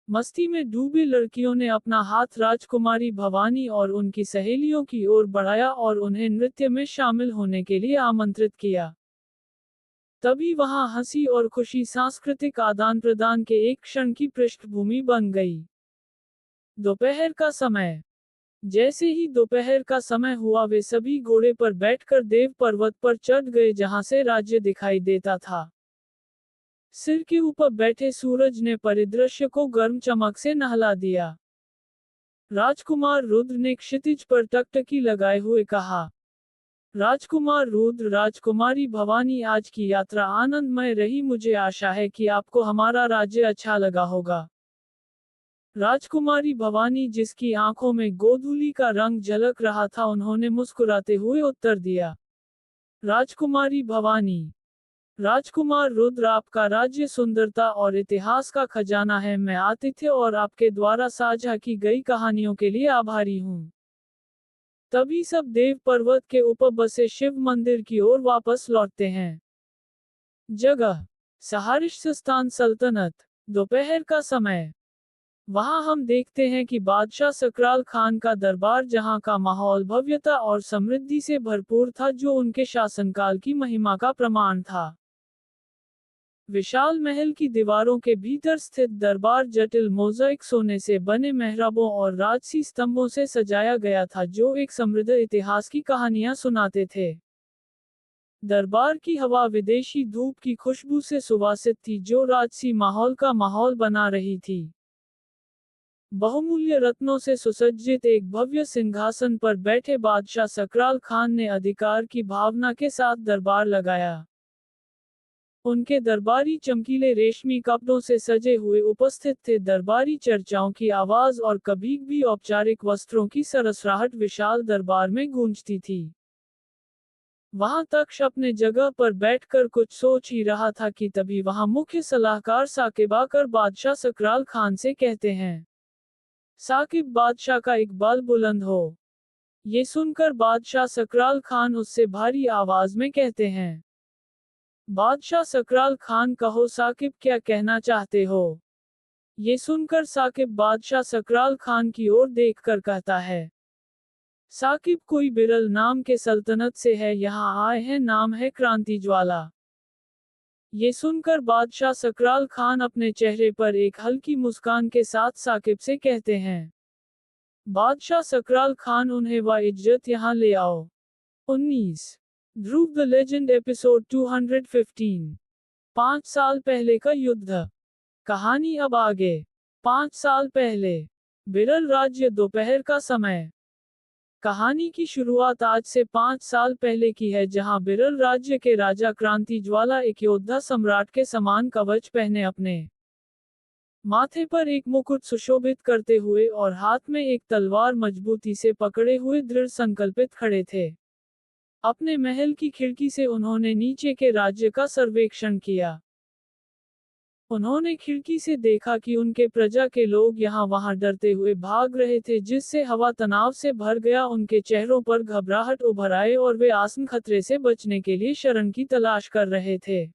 मस्ती में डूबी लड़कियों ने अपना हाथ राजकुमारी भवानी और उनकी सहेलियों की ओर बढ़ाया और उन्हें नृत्य में शामिल होने के लिए आमंत्रित किया। तभी वहां हंसी और खुशी सांस्कृतिक आदान प्रदान के एक क्षण की पृष्ठभूमि बन गई। दोपहर का समय। जैसे ही दोपहर का समय हुआ वे सभी घोड़े पर बैठकर देव पर्वत पर चढ़ गए जहां से राज्य दिखाई देता था। सिर के ऊपर बैठे सूरज ने परिदृश्य को गर्म चमक से नहला दिया। राजकुमार रुद्र ने क्षितिज पर टकटकी लगाए हुए कहा। राजकुमार रुद्र, राजकुमारी भवानी, आज की यात्रा आनंदमय रही। मुझे आशा है कि आपको हमारा राज्य अच्छा लगा होगा। राजकुमारी भवानी, जिसकी आंखों में गोधूली का रंग झलक रहा था, उन्होंने मुस्कुराते हुए उत्तर दिया। राजकुमारी भवानी। राजकुमार रुद्र, आपका राज्य सुंदरता और इतिहास का खजाना है। मैं आतिथ्य और आपके द्वारा साझा की गई कहानियों के लिए आभारी हूँ। तभी सब देव पर्वत के ऊपर बसे शिव मंदिर की ओर वापस लौटते हैं। जगह: सहारिस्तान सल्तनत। दोपहर का समय। वहां हम देखते हैं कि बादशाह सकराल खान का दरबार, जहां का माहौल भव्यता और समृद्धि से भरपूर था, जो उनके शासनकाल की महिमा का प्रमाण था। विशाल महल की दीवारों के भीतर स्थित दरबार जटिल मोज़ाइक सोने से बने मेहराबों और राजसी स्तंभों से सजाया गया था, जो एक समृद्ध इतिहास की कहानियां सुनाते थे। दरबार की हवा विदेशी धूप की खुशबू से सुवासित थी, जो राजसी माहौल का माहौल बना रही थी। बहुमूल्य रत्नों से सुसज्जित एक भव्य सिंहासन पर बैठे बादशाह सकराल खान ने अधिकार की भावना के साथ दरबार लगाया। उनके दरबारी चमकीले रेशमी कपड़ों से सजे हुए उपस्थित थे। दरबारी चर्चाओं की आवाज और कभी भी औपचारिक वस्त्रों की सरसराहट विशाल दरबार में गूंजती थी। वहां तख्त अपने जगह पर बैठकर कुछ सोच ही रहा था कि तभी वहां मुख्य सलाहकार साकिब आकर बादशाह सकराल खान से कहते हैं, साकिब, बादशाह का इकबाल बुलंद हो। ये सुनकर बादशाह सकराल खान उससे भारी आवाज में कहते हैं, बादशाह सकराल खान, कहो साकिब, क्या कहना चाहते हो। ये सुनकर साकिब बादशाह सकराल खान की ओर देखकर कहता है, साकिब, कोई बिरल नाम के सल्तनत से है, यहाँ आए हैं, नाम है क्रांति ज्वाला। ये सुनकर बादशाह सकराल खान अपने चेहरे पर एक हल्की मुस्कान के साथ साकिब से कहते हैं, बादशाह सकराल खान, उन्हें व इज्जत यहाँ ले आओ। 19 ध्रुव द लेजेंड एपिसोड 215। 5 साल पहले का युद्ध। कहानी अब आगे। 5 साल पहले। बिरल राज्य। दोपहर का समय। कहानी की शुरुआत आज से 5 साल पहले की है, जहां बिरल राज्य के राजा क्रांति ज्वाला एक योद्धा सम्राट के समान कवच पहने, अपने माथे पर एक मुकुट सुशोभित करते हुए और हाथ में एक तलवार मजबूती से पकड़े हुए दृढ़ संकल्पित खड़े थे। अपने महल की खिड़की से उन्होंने नीचे के राज्य का सर्वेक्षण किया। उन्होंने खिड़की से देखा कि उनके प्रजा के लोग यहाँ वहां डरते हुए भाग रहे थे, जिससे हवा तनाव से भर गया। उनके चेहरों पर घबराहट उभर आए और वे आसन खतरे से बचने के लिए शरण की तलाश कर रहे थे।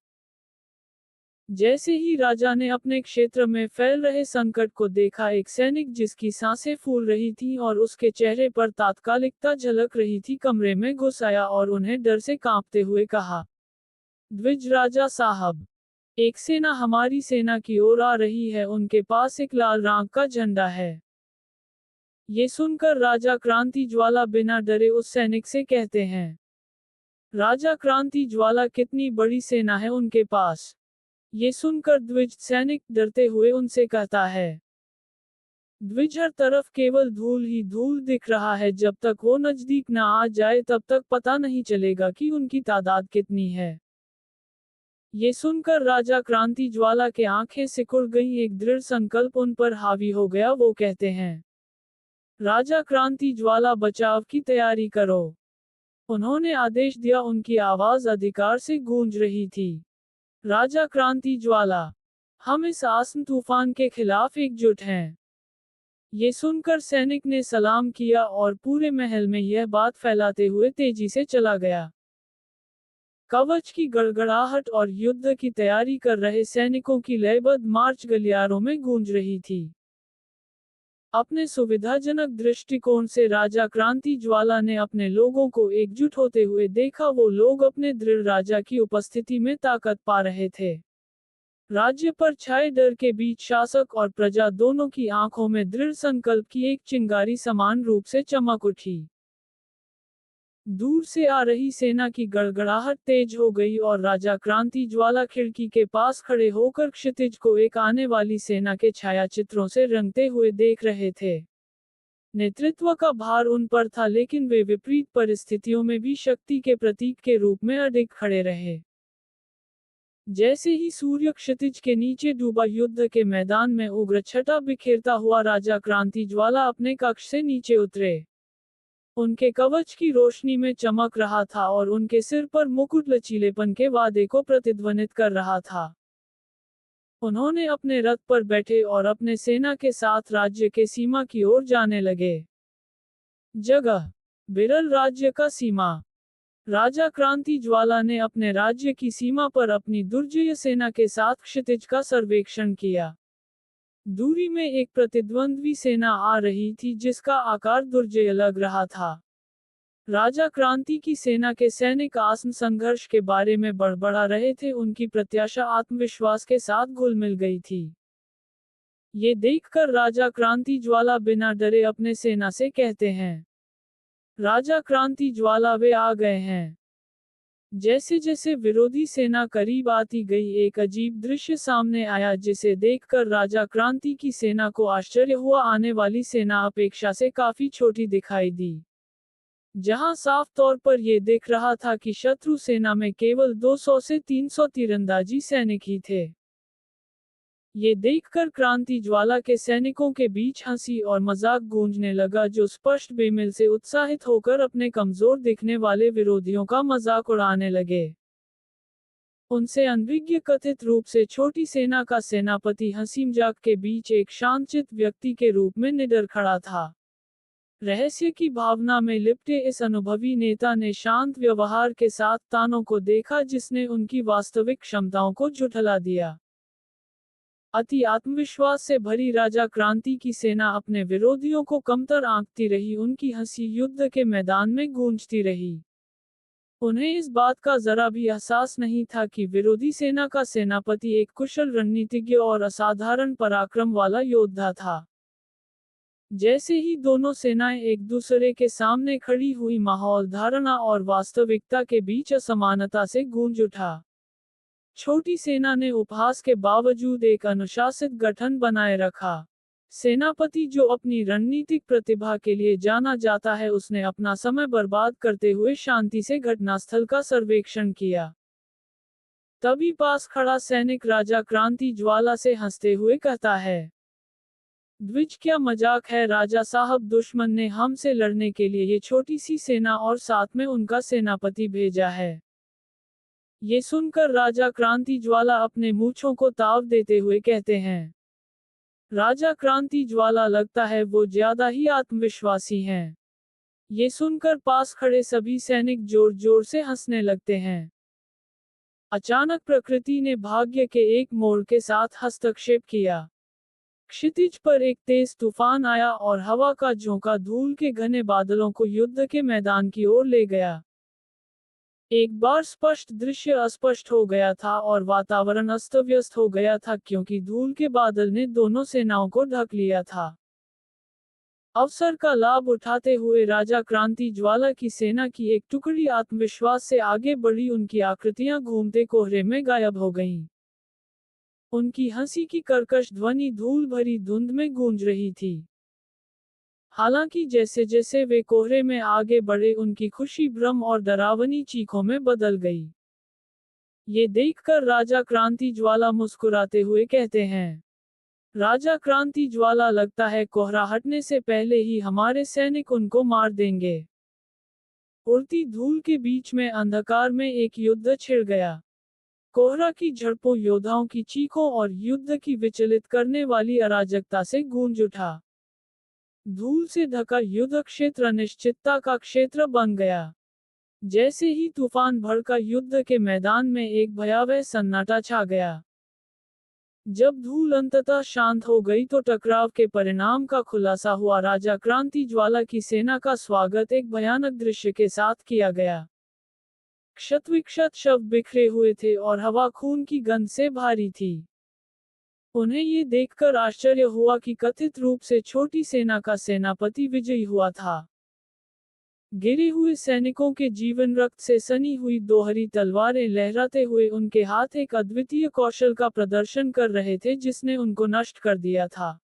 जैसे ही राजा ने अपने क्षेत्र में फैल रहे संकट को देखा, एक सैनिक जिसकी सांसें फूल रही थीं और उसके चेहरे पर तात्कालिकता झलक रही थी, कमरे में घुस आया और उन्हें डर से कांपते हुए कहा, द्विज राजा साहब, एक सेना हमारी सेना की ओर आ रही है, उनके पास एक लाल रंग का झंडा है। ये सुनकर राजा क्रांति ज्वाला बिना डरे उस सैनिक से कहते हैं, राजा क्रांति ज्वाला, कितनी बड़ी सेना है उनके पास। ये सुनकर द्विज सैनिक डरते हुए उनसे कहता है, द्विज, हर तरफ केवल धूल ही धूल दिख रहा है, जब तक वो नजदीक न आ जाए तब तक पता नहीं चलेगा कि उनकी तादाद कितनी है। ये सुनकर राजा क्रांति ज्वाला के आंखें सिकुड़ गईं, एक दृढ़ संकल्प उन पर हावी हो गया। वो कहते हैं, राजा क्रांति ज्वाला, बचाव की तैयारी करो। उन्होंने आदेश दिया। उनकी आवाज अधिकार से गूंज रही थी, राजा क्रांति ज्वाला, हम इस आसन तूफान के खिलाफ एकजुट हैं। ये सुनकर सैनिक ने सलाम किया और पूरे महल में यह बात फैलाते हुए तेजी से चला गया। कवच की गड़गड़ाहट और युद्ध की तैयारी कर रहे सैनिकों की लयबद्ध मार्च गलियारों में गूंज रही थी। अपने सुविधाजनक दृष्टिकोण से राजा क्रांति ज्वाला ने अपने लोगों को एकजुट होते हुए देखा। वो लोग अपने दृढ़ राजा की उपस्थिति में ताकत पा रहे थे। राज्य पर छाए डर के बीच शासक और प्रजा दोनों की आंखों में दृढ़ संकल्प की एक चिंगारी समान रूप से चमक उठी। दूर से आ रही सेना की गड़गड़ाहट तेज हो गई और राजा क्रांति ज्वाला खिड़की के पास खड़े होकर क्षितिज को एक आने वाली सेना के छायाचित्रों से रंगते हुए देख रहे थे। नेतृत्व का भार उन पर था, लेकिन वे विपरीत परिस्थितियों में भी शक्ति के प्रतीक के रूप में अडिग खड़े रहे। जैसे ही सूर्य क्षितिज के नीचे डूबा, युद्ध के मैदान में उग्र छटा बिखेरता हुआ राजा क्रांति ज्वाला अपने कक्ष से नीचे उतरे। उनके कवच की रोशनी में चमक रहा था और उनके सिर पर मुकुट लचीलेपन के वादे को प्रतिध्वनित कर रहा था। उन्होंने अपने रथ पर बैठे और अपने सेना के साथ राज्य के सीमा की ओर जाने लगे। जगह: बिरल राज्य का सीमा। राजा क्रांति ज्वाला ने अपने राज्य की सीमा पर अपनी दुर्जय सेना के साथ क्षितिज का सर्वेक्षण किया। दूरी में एक प्रतिद्वंद्वी सेना आ रही थी जिसका आकार दुर्जय लग रहा था। राजा क्रांति की सेना के सैनिक आत्म संघर्ष के बारे में बड़बड़ा रहे थे, उनकी प्रत्याशा आत्मविश्वास के साथ घुल मिल गई थी। ये देखकर राजा क्रांति ज्वाला बिना डरे अपने सेना से कहते हैं, राजा क्रांति ज्वाला वे आ गए हैं। जैसे जैसे विरोधी सेना करीब आती गई, एक अजीब दृश्य सामने आया जिसे देखकर राजा क्रांति की सेना को आश्चर्य हुआ। आने वाली सेना अपेक्षा से काफी छोटी दिखाई दी। जहां साफ तौर पर यह दिख रहा था कि शत्रु सेना में केवल 200 से 300 तीरंदाजी सैनिक ही थे। ये देखकर क्रांति ज्वाला के सैनिकों के बीच हंसी और मजाक गूंजने लगा, जो स्पष्ट बेमिल से उत्साहित होकर अपने कमजोर दिखने वाले विरोधियों का मजाक उड़ाने लगे। उनसे अनभिज्ञ कथित रूप से छोटी सेना का सेनापति हंसी मजाक के बीच एक शांतचित्त व्यक्ति के रूप में निडर खड़ा था। रहस्य की भावना में लिपटे इस अनुभवी नेता ने शांत व्यवहार के साथ तानों को देखा, जिसने उनकी वास्तविक क्षमताओं को झुठला दिया। अति आत्मविश्वास से भरी राजा क्रांति की सेना अपने विरोधियों को कमतर आंकती रही, उनकी हंसी युद्ध के मैदान में गूंजती रही। उन्हें इस बात का जरा भी एहसास नहीं था कि विरोधी सेना का सेनापति एक कुशल रणनीतिज्ञ और असाधारण पराक्रम वाला योद्धा था। जैसे ही दोनों सेनाएं एक दूसरे के सामने खड़ी हुई, माहौल धारणा और वास्तविकता के बीच असमानता से गूंज उठा। छोटी सेना ने उपहास के बावजूद एक अनुशासित गठन बनाए रखा। सेनापति, जो अपनी रणनीतिक प्रतिभा के लिए जाना जाता है, उसने अपना समय बर्बाद करते हुए शांति से घटनास्थल का सर्वेक्षण किया। तभी पास खड़ा सैनिक राजा क्रांति ज्वाला से हंसते हुए कहता है, द्विज, क्या मजाक है राजा साहब, दुश्मन ने हमसे लड़ने के लिए ये छोटी सी सेना और साथ में उनका सेनापति भेजा है। ये सुनकर राजा क्रांति ज्वाला अपने मूंछों को ताव देते हुए कहते हैं, राजा क्रांति ज्वाला, लगता है वो ज्यादा ही आत्मविश्वासी हैं। ये सुनकर पास खड़े सभी सैनिक जोर जोर से हंसने लगते हैं। अचानक प्रकृति ने भाग्य के एक मोड़ के साथ हस्तक्षेप किया। क्षितिज पर एक तेज तूफान आया और हवा का झोंका धूल के घने बादलों को युद्ध के मैदान की ओर ले गया। एक बार स्पष्ट दृश्य अस्पष्ट हो गया था और वातावरण अस्त व्यस्त हो गया था, क्योंकि धूल के बादल ने दोनों सेनाओं को ढक लिया था। अवसर का लाभ उठाते हुए राजा क्रांति ज्वाला की सेना की एक टुकड़ी आत्मविश्वास से आगे बढ़ी। उनकी आकृतियां घूमते कोहरे में गायब हो गईं। उनकी हंसी की कर्कश ध्वनि धूल भरी धुंध में गूंज रही थी। हालांकि जैसे जैसे वे कोहरे में आगे बढ़े, उनकी खुशी भ्रम और डरावनी चीखों में बदल गई। ये देखकर राजा क्रांति ज्वाला मुस्कुराते हुए कहते हैं, राजा क्रांति ज्वाला, लगता है कोहरा हटने से पहले ही हमारे सैनिक उनको मार देंगे। उड़ती धूल के बीच में अंधकार में एक युद्ध छिड़ गया। कोहरा की झड़पों, योद्धाओं की चीखों और युद्ध की विचलित करने वाली अराजकता से गूंज उठा। धूल से ढका युद्ध क्षेत्र अनिश्चितता का क्षेत्र बन गया। जैसे ही तूफान भड़का, युद्ध के मैदान में एक भयावह सन्नाटा छा गया। जब धूल अंततः शांत हो गई तो टकराव के परिणाम का खुलासा हुआ। राजा क्रांति ज्वाला की सेना का स्वागत एक भयानक दृश्य के साथ किया गया। क्षत विक्षत शव बिखरे हुए थे और हवा खून की गंध से भारी थी। उन्हें ये देखकर आश्चर्य हुआ कि कथित रूप से छोटी सेना का सेनापति विजयी हुआ था। गिरे हुए सैनिकों के जीवन रक्त से सनी हुई दोहरी तलवारें लहराते हुए उनके हाथ एक अद्वितीय कौशल का प्रदर्शन कर रहे थे जिसने उनको नष्ट कर दिया था।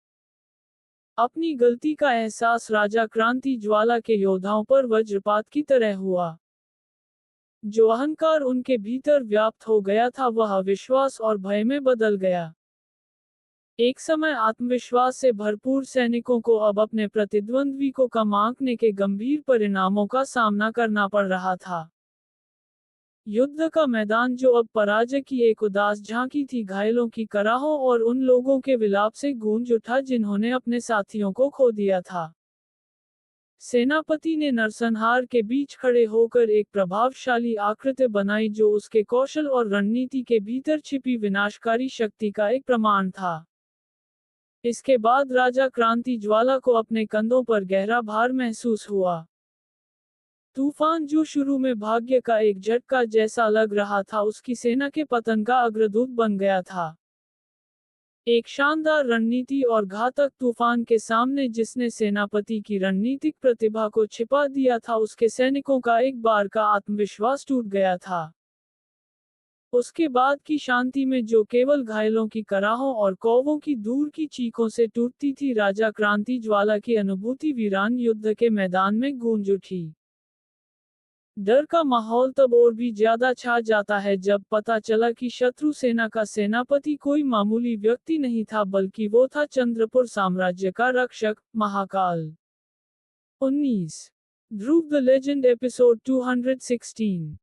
अपनी गलती का एहसास राजा क्रांति ज्वाला के योद्धाओं पर वज्रपात की तरह हुआ। जो अहंकार उनके भीतर व्याप्त हो गया था वह अविश्वास और भय में बदल गया। एक समय आत्मविश्वास से भरपूर सैनिकों को अब अपने प्रतिद्वंद्वी को कम आंकने के गंभीर परिणामों का सामना करना पड़ रहा था। युद्ध का मैदान जो अब पराजय की एक उदास झांकी थी, घायलों की कराहों और उन लोगों के विलाप से गूंज उठा जिन्होंने अपने साथियों को खो दिया था। सेनापति ने नरसंहार के बीच खड़े होकर एक प्रभावशाली आकृति बनाई जो उसके कौशल और रणनीति के भीतर छिपी विनाशकारी शक्ति का एक प्रमाण था। इसके बाद राजा क्रांति ज्वाला को अपने कंधों पर गहरा भार महसूस हुआ। तूफान जो शुरू में भाग्य का एक झटका जैसा लग रहा था उसकी सेना के पतन का अग्रदूत बन गया था। एक शानदार रणनीति और घातक तूफान के सामने जिसने सेनापति की रणनीतिक प्रतिभा को छिपा दिया था, उसके सैनिकों का एक बार का आत्मविश्वास टूट गया था। उसके बाद की शांति में जो केवल घायलों की कराहों और कौवों की दूर की चीखों से टूटती थी, राजा क्रांति ज्वाला की अनुभूति वीरान युद्ध के मैदान में गूंज उठी। डर का माहौल तब और भी ज्यादा छा जाता है जब पता चला कि शत्रु सेना का सेनापति कोई मामूली व्यक्ति नहीं था बल्कि वो था चंद्रपुर साम्राज्य का रक्षक, Mahakal. 19 Dhruv the legend episode 216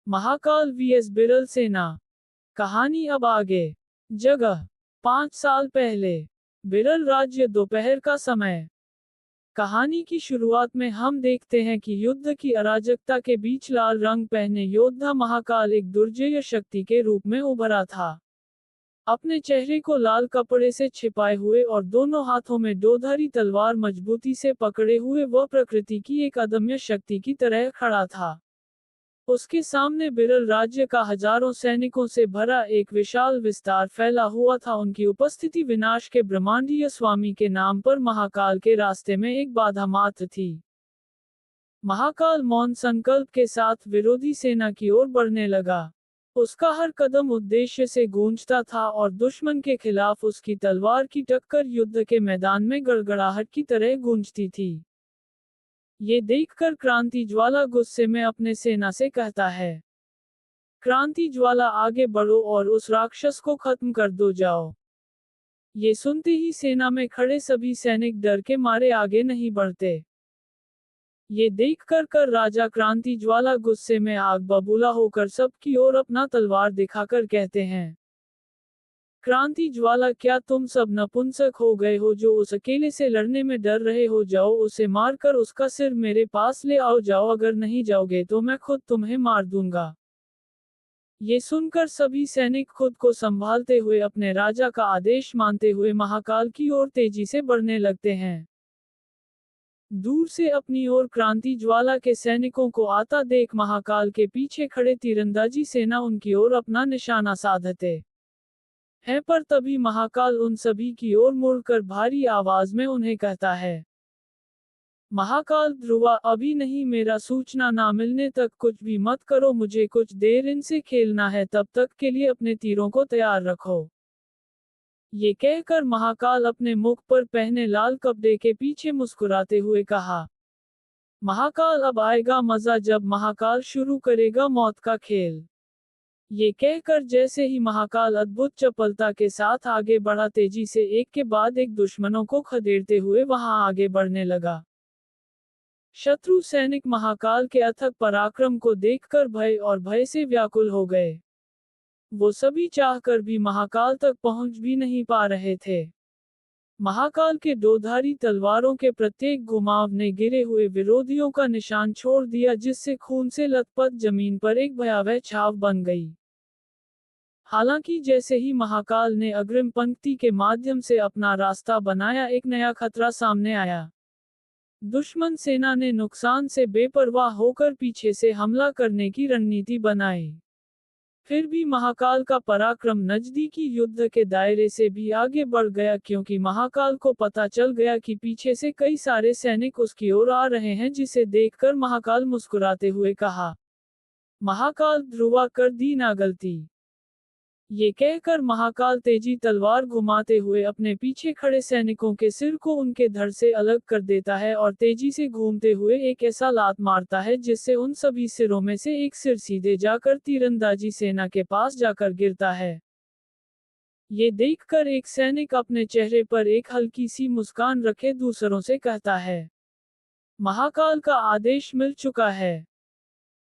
Mahakal vs Biral सेना। कहानी अब आगे। जगह 5 साल पहले। बिरल राज्य, दोपहर का समय। कहानी की शुरुआत में हम देखते हैं कि युद्ध की अराजकता के बीच लाल रंग पहने योद्धा महाकाल एक दुर्जय शक्ति के रूप में उभरा था। अपने चेहरे को लाल कपड़े से छिपाए हुए और दोनों हाथों में दोधारी तलवार मजबूती से पकड़े हुए वह प्रकृति की एक अदम्य शक्ति की तरह खड़ा था। उसके सामने बिरल राज्य का हजारों सैनिकों से भरा एक विशाल विस्तार फैला हुआ था। उनकी उपस्थिति विनाश के ब्रह्मांडीय स्वामी के नाम पर महाकाल के रास्ते में एक बाधा मात्र थी। महाकाल मौन संकल्प के साथ विरोधी सेना की ओर बढ़ने लगा। उसका हर कदम उद्देश्य से गूंजता था और दुश्मन के खिलाफ उसकी तलवार की टक्कर युद्ध के मैदान में गड़गड़ाहट की तरह गूंजती थी। ये देखकर क्रांति ज्वाला गुस्से में अपने सेना से कहता है, क्रांति ज्वाला, आगे बढ़ो और उस राक्षस को खत्म कर दो जाओ। ये सुनते ही सेना में खड़े सभी सैनिक डर के मारे आगे नहीं बढ़ते। ये देखकर राजा क्रांति ज्वाला गुस्से में आग बबूला होकर सबकी ओर अपना तलवार दिखाकर कहते हैं, क्रांति ज्वाला, क्या तुम सब नपुंसक हो गए हो जो उस अकेले से लड़ने में डर रहे हो? जाओ, उसे मारकर उसका सिर मेरे पास ले आओ। जाओ, अगर नहीं जाओगे तो मैं खुद तुम्हें मार दूंगा। ये सुनकर सभी सैनिक खुद को संभालते हुए अपने राजा का आदेश मानते हुए महाकाल की ओर तेजी से बढ़ने लगते हैं। दूर से अपनी ओर क्रांति ज्वाला के सैनिकों को आता देख महाकाल के पीछे खड़े तीरंदाजी सेना उनकी ओर अपना निशाना साधते है, पर तभी महाकाल उन सभी की ओर मुड़कर भारी आवाज में उन्हें कहता है, महाकाल ध्रुवा, अभी नहीं, मेरा सूचना ना मिलने तक कुछ भी मत करो। मुझे कुछ देर इनसे खेलना है, तब तक के लिए अपने तीरों को तैयार रखो। ये कहकर महाकाल अपने मुख पर पहने लाल कपड़े के पीछे मुस्कुराते हुए कहा, महाकाल, अब आएगा मजा जब महाकाल शुरू करेगा मौत का खेल। ये कहकर जैसे ही महाकाल अद्भुत चपलता के साथ आगे बढ़ा, तेजी से एक के बाद एक दुश्मनों को खदेड़ते हुए वहां आगे बढ़ने लगा। शत्रु सैनिक महाकाल के अथक पराक्रम को देखकर भय से व्याकुल हो गए। वो सभी चाहकर भी महाकाल तक पहुंच भी नहीं पा रहे थे। महाकाल के दोधारी तलवारों के प्रत्येक घुमाव ने गिरे हुए विरोधियों का निशान छोड़ दिया, जिससे खून से लथपथ जमीन पर एक भयावह छाव बन गई। हालांकि जैसे ही महाकाल ने अग्रिम पंक्ति के माध्यम से अपना रास्ता बनाया, एक नया खतरा सामने आया। दुश्मन सेना ने नुकसान से बेपरवाह होकर पीछे से हमला करने की रणनीति बनाई। फिर भी महाकाल का पराक्रम नजदीकी युद्ध के दायरे से भी आगे बढ़ गया, क्योंकि महाकाल को पता चल गया कि पीछे से कई सारे सैनिक उसकी ओर आ रहे हैं, जिसे देखकर महाकाल मुस्कुराते हुए कहा, महाकाल ध्रुवा कर दी ना गलती। ये कहकर महाकाल तेजी तलवार घुमाते हुए अपने पीछे खड़े सैनिकों के सिर को उनके धड़ से अलग कर देता है और तेजी से घूमते हुए एक ऐसा लात मारता है जिससे उन सभी सिरों में से एक सिर सीधे जाकर तीरंदाजी सेना के पास जाकर गिरता है। ये देखकर एक सैनिक अपने चेहरे पर एक हल्की सी मुस्कान रखे दूसरों से कहता है, महाकाल का आदेश मिल चुका है।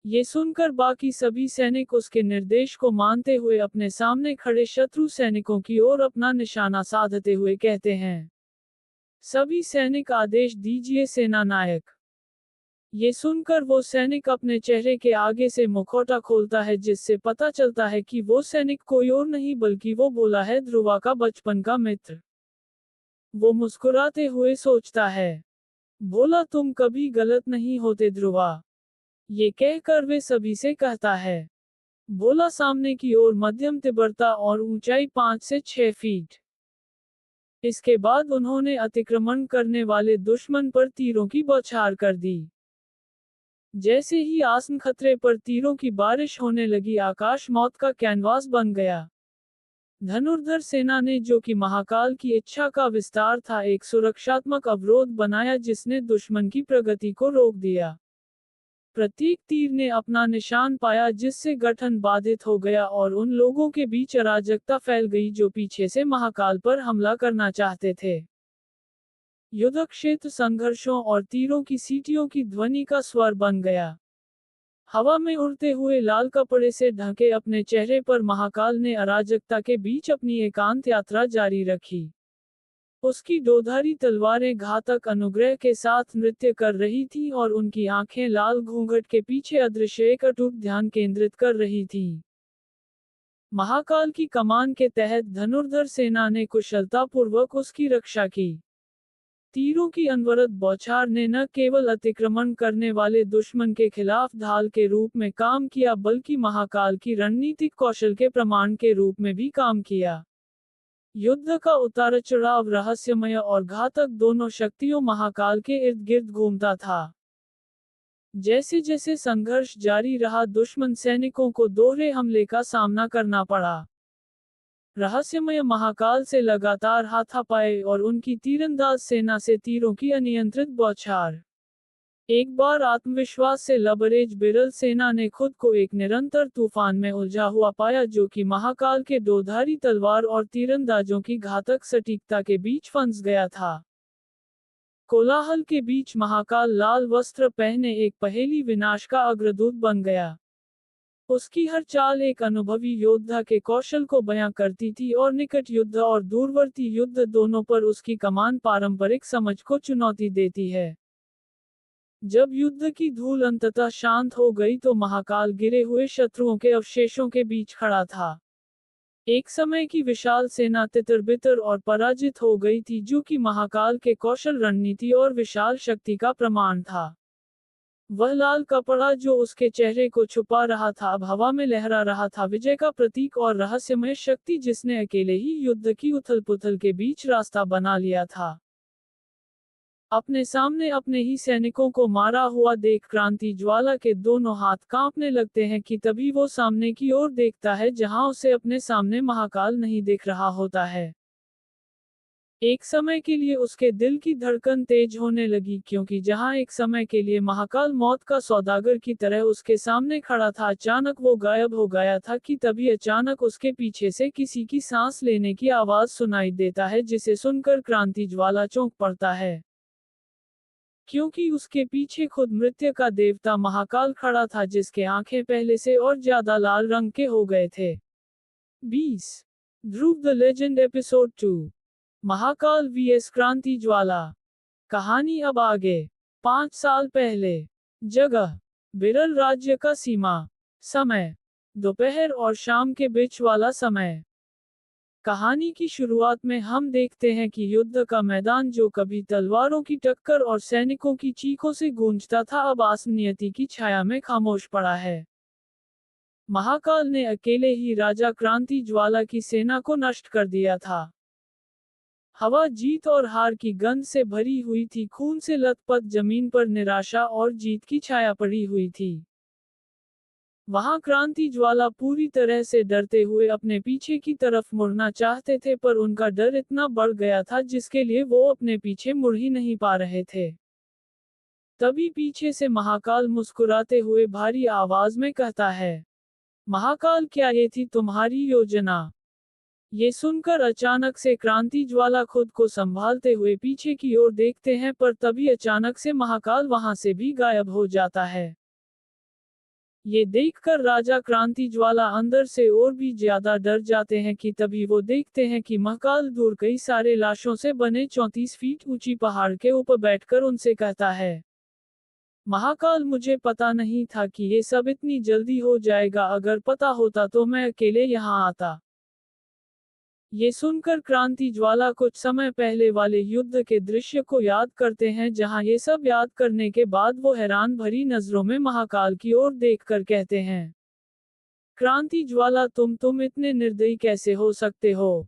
ये सुनकर बाकी सभी सैनिक उसके निर्देश को मानते हुए अपने सामने खड़े शत्रु सैनिकों की ओर अपना निशाना साधते हुए कहते हैं, सभी सैनिक आदेश दीजिए सेनानायक। ये सुनकर वो सैनिक अपने चेहरे के आगे से मुखौटा खोलता है, जिससे पता चलता है कि वो सैनिक कोई और नहीं बल्कि वो भोला है, ध्रुवा का बचपन का मित्र। वो मुस्कुराते हुए सोचता है, भोला तुम कभी गलत नहीं होते ध्रुवा। ये कहकर वे सभी से कहता है, भोला सामने की ओर मध्यम तीव्रता और ऊंचाई 5 से 6 फीट। इसके बाद उन्होंने अतिक्रमण करने वाले दुश्मन पर तीरों की बौछार कर दी। जैसे ही आसन खतरे पर तीरों की बारिश होने लगी, आकाश मौत का कैनवास बन गया। धनुर्धर सेना ने, जो कि महाकाल की इच्छा का विस्तार था, एक सुरक्षात्मक अवरोध बनाया जिसने दुश्मन की प्रगति को रोक दिया। प्रत्येक तीर ने अपना निशान पाया, जिससे गठन बाधित हो गया और उन लोगों के बीच अराजकता फैल गई जो पीछे से महाकाल पर हमला करना चाहते थे। युद्ध क्षेत्र संघर्षों और तीरों की सीटियों की ध्वनि का स्वर बन गया। हवा में उड़ते हुए लाल कपड़े से ढके अपने चेहरे पर महाकाल ने अराजकता के बीच अपनी एकांत यात्रा जारी रखी। उसकी दोधारी तलवारें घातक अनुग्रह के साथ नृत्य कर रही थीं और उनकी आंखें लाल घूंघट के पीछे अदृश्य एक अटूट ध्यान केंद्रित कर रही थीं। महाकाल की कमान के तहत धनुर्धर सेना ने कुशलतापूर्वक उसकी रक्षा की। तीरों की अनवरत बौछार ने न केवल अतिक्रमण करने वाले दुश्मन के खिलाफ ढाल के रूप में काम किया, बल्कि महाकाल की रणनीतिक कौशल के प्रमाण के रूप में भी काम किया। युद्ध का उतार चढ़ाव रहस्यमय और घातक दोनों शक्तियों महाकाल के इर्द गिर्द घूमता था। जैसे जैसे संघर्ष जारी रहा, दुश्मन सैनिकों को दोहरे हमले का सामना करना पड़ा। रहस्यमय महाकाल से लगातार हाथापाई और उनकी तीरंदाज सेना से तीरों की अनियंत्रित बौछार। एक बार आत्मविश्वास से लबरेज बिरल सेना ने खुद को एक निरंतर तूफान में उलझा हुआ पाया, जो कि महाकाल के दोधारी तलवार और तीरंदाजों की घातक सटीकता के बीच फंस गया था। कोलाहल के बीच महाकाल लाल वस्त्र पहने एक पहेली विनाश का अग्रदूत बन गया। उसकी हर चाल एक अनुभवी योद्धा के कौशल को बयां करती थी और निकट युद्ध और दूरवर्ती युद्ध दोनों पर उसकी कमान पारंपरिक समझ को चुनौती देती है। जब युद्ध की धूल अंततः शांत हो गई तो महाकाल गिरे हुए शत्रुओं के अवशेषों के बीच खड़ा था। एक समय की विशाल सेना तितर-बितर और पराजित हो गई थी, जो कि महाकाल के कौशल, रणनीति और विशाल शक्ति का प्रमाण था। वह लाल कपड़ा जो उसके चेहरे को छुपा रहा था अब हवा में लहरा रहा था, विजय का प्रतीक और रहस्यमय शक्ति जिसने अकेले ही युद्ध की उथल-पुथल के बीच रास्ता बना लिया था। अपने सामने अपने ही सैनिकों को मारा हुआ देख क्रांति ज्वाला के दोनों हाथ कांपने लगते हैं कि तभी वो सामने की ओर देखता है, जहां उसे अपने सामने महाकाल नहीं दिख रहा होता है। एक समय के लिए उसके दिल की धड़कन तेज होने लगी, क्योंकि जहां एक समय के लिए महाकाल मौत का सौदागर की तरह उसके सामने खड़ा था, अचानक वो गायब हो गया था कि तभी अचानक उसके पीछे से किसी की सांस लेने की आवाज सुनाई देता है, जिसे सुनकर क्रांति ज्वाला चौंक पड़ता है, क्योंकि उसके पीछे खुद मृत्यु का देवता महाकाल खड़ा था, जिसके आंखें पहले से और ज्यादा लाल रंग के हो गए थे। 20 Dhruv the legend episode 2 Mahakal vs Kranti ज्वाला। कहानी अब आगे। 5 साल पहले। जगह बिरल राज्य का सीमा। समय दोपहर और शाम के बीच वाला समय। कहानी की शुरुआत में हम देखते हैं कि युद्ध का मैदान, जो कभी तलवारों की टक्कर और सैनिकों की चीखों से गूंजता था, अब आसनियति की छाया में खामोश पड़ा है। महाकाल ने अकेले ही राजा क्रांति ज्वाला की सेना को नष्ट कर दिया था। हवा जीत और हार की गंध से भरी हुई थी, खून से लथपथ जमीन पर निराशा और जीत की छाया पड़ी हुई थी। वहां क्रांति ज्वाला पूरी तरह से डरते हुए अपने पीछे की तरफ मुड़ना चाहते थे, पर उनका डर इतना बढ़ गया था जिसके लिए वो अपने पीछे मुड़ ही नहीं पा रहे थे। तभी पीछे से महाकाल मुस्कुराते हुए भारी आवाज में कहता है, महाकाल, क्या ये थी तुम्हारी योजना? ये सुनकर अचानक से क्रांति ज्वाला खुद को संभालते हुए पीछे की ओर देखते हैं, पर तभी अचानक से महाकाल वहां से भी गायब हो जाता है। ये देखकर राजा क्रांति ज्वाला अंदर से और भी ज्यादा डर जाते हैं कि तभी वो देखते हैं कि महाकाल दूर कई सारे लाशों से बने 34 फीट ऊंची पहाड़ के ऊपर बैठकर उनसे कहता है, महाकाल, मुझे पता नहीं था कि ये सब इतनी जल्दी हो जाएगा, अगर पता होता तो मैं अकेले यहाँ आता। ये सुनकर क्रांति ज्वाला कुछ समय पहले वाले युद्ध के दृश्य को याद करते हैं, जहां ये सब याद करने के बाद वो हैरान भरी नजरों में महाकाल की ओर देखकर कहते हैं, क्रांति ज्वाला, तुम इतने निर्दयी कैसे हो सकते हो?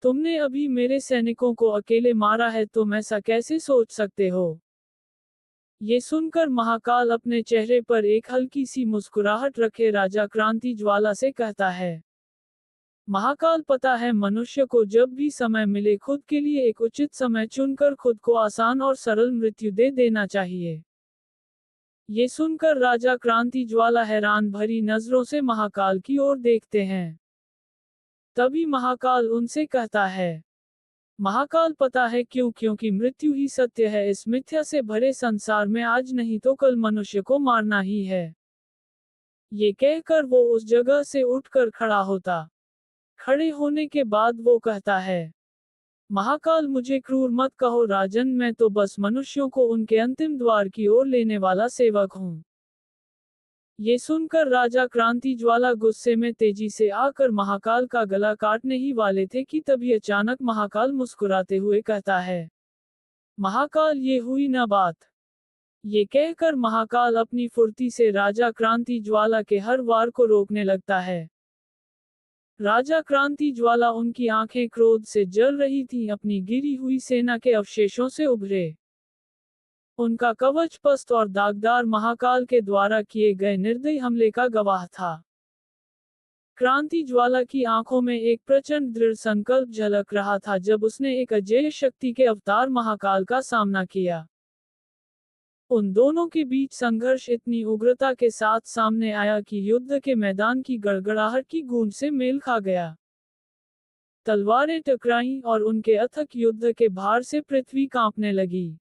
तुमने अभी मेरे सैनिकों को अकेले मारा है, तुम ऐसा कैसे सोच सकते हो? ये सुनकर महाकाल अपने चेहरे पर एक हल्की सी मुस्कुराहट रखे राजा क्रांति ज्वाला से कहता है, महाकाल, पता है, मनुष्य को जब भी समय मिले खुद के लिए एक उचित समय चुनकर खुद को आसान और सरल मृत्यु दे देना चाहिए। ये सुनकर राजा क्रांति ज्वाला हैरान भरी नजरों से महाकाल की ओर देखते हैं। तभी महाकाल उनसे कहता है, महाकाल, पता है क्यों? क्योंकि मृत्यु ही सत्य है। इस मिथ्या से भरे संसार में आज नहीं तो कल मनुष्य को मारना ही है। ये कहकर वो उस जगह से उठकर खड़ा होता। खड़े होने के बाद वो कहता है, महाकाल, मुझे क्रूर मत कहो राजन, मैं तो बस मनुष्यों को उनके अंतिम द्वार की ओर लेने वाला सेवक हूँ। ये सुनकर राजा क्रांति ज्वाला गुस्से में तेजी से आकर महाकाल का गला काटने ही वाले थे कि तभी अचानक महाकाल मुस्कुराते हुए कहता है, महाकाल, ये हुई ना बात। ये कहकर महाकाल अपनी फुर्ती से राजा क्रांति ज्वाला के हर वार को रोकने लगता है। राजा क्रांति ज्वाला, उनकी आंखें क्रोध से जल रही थीं, अपनी गिरी हुई सेना के अवशेषों से उभरे। उनका कवच पस्त और दागदार महाकाल के द्वारा किए गए निर्दयी हमले का गवाह था। क्रांति ज्वाला की आंखों में एक प्रचंड दृढ़ संकल्प झलक रहा था जब उसने एक अजेय शक्ति के अवतार महाकाल का सामना किया। उन दोनों के बीच संघर्ष इतनी उग्रता के साथ सामने आया कि युद्ध के मैदान की गड़गड़ाहट की गूंज से मेल खा गया। तलवारें टकराईं और उनके अथक युद्ध के भार से पृथ्वी कांपने लगी।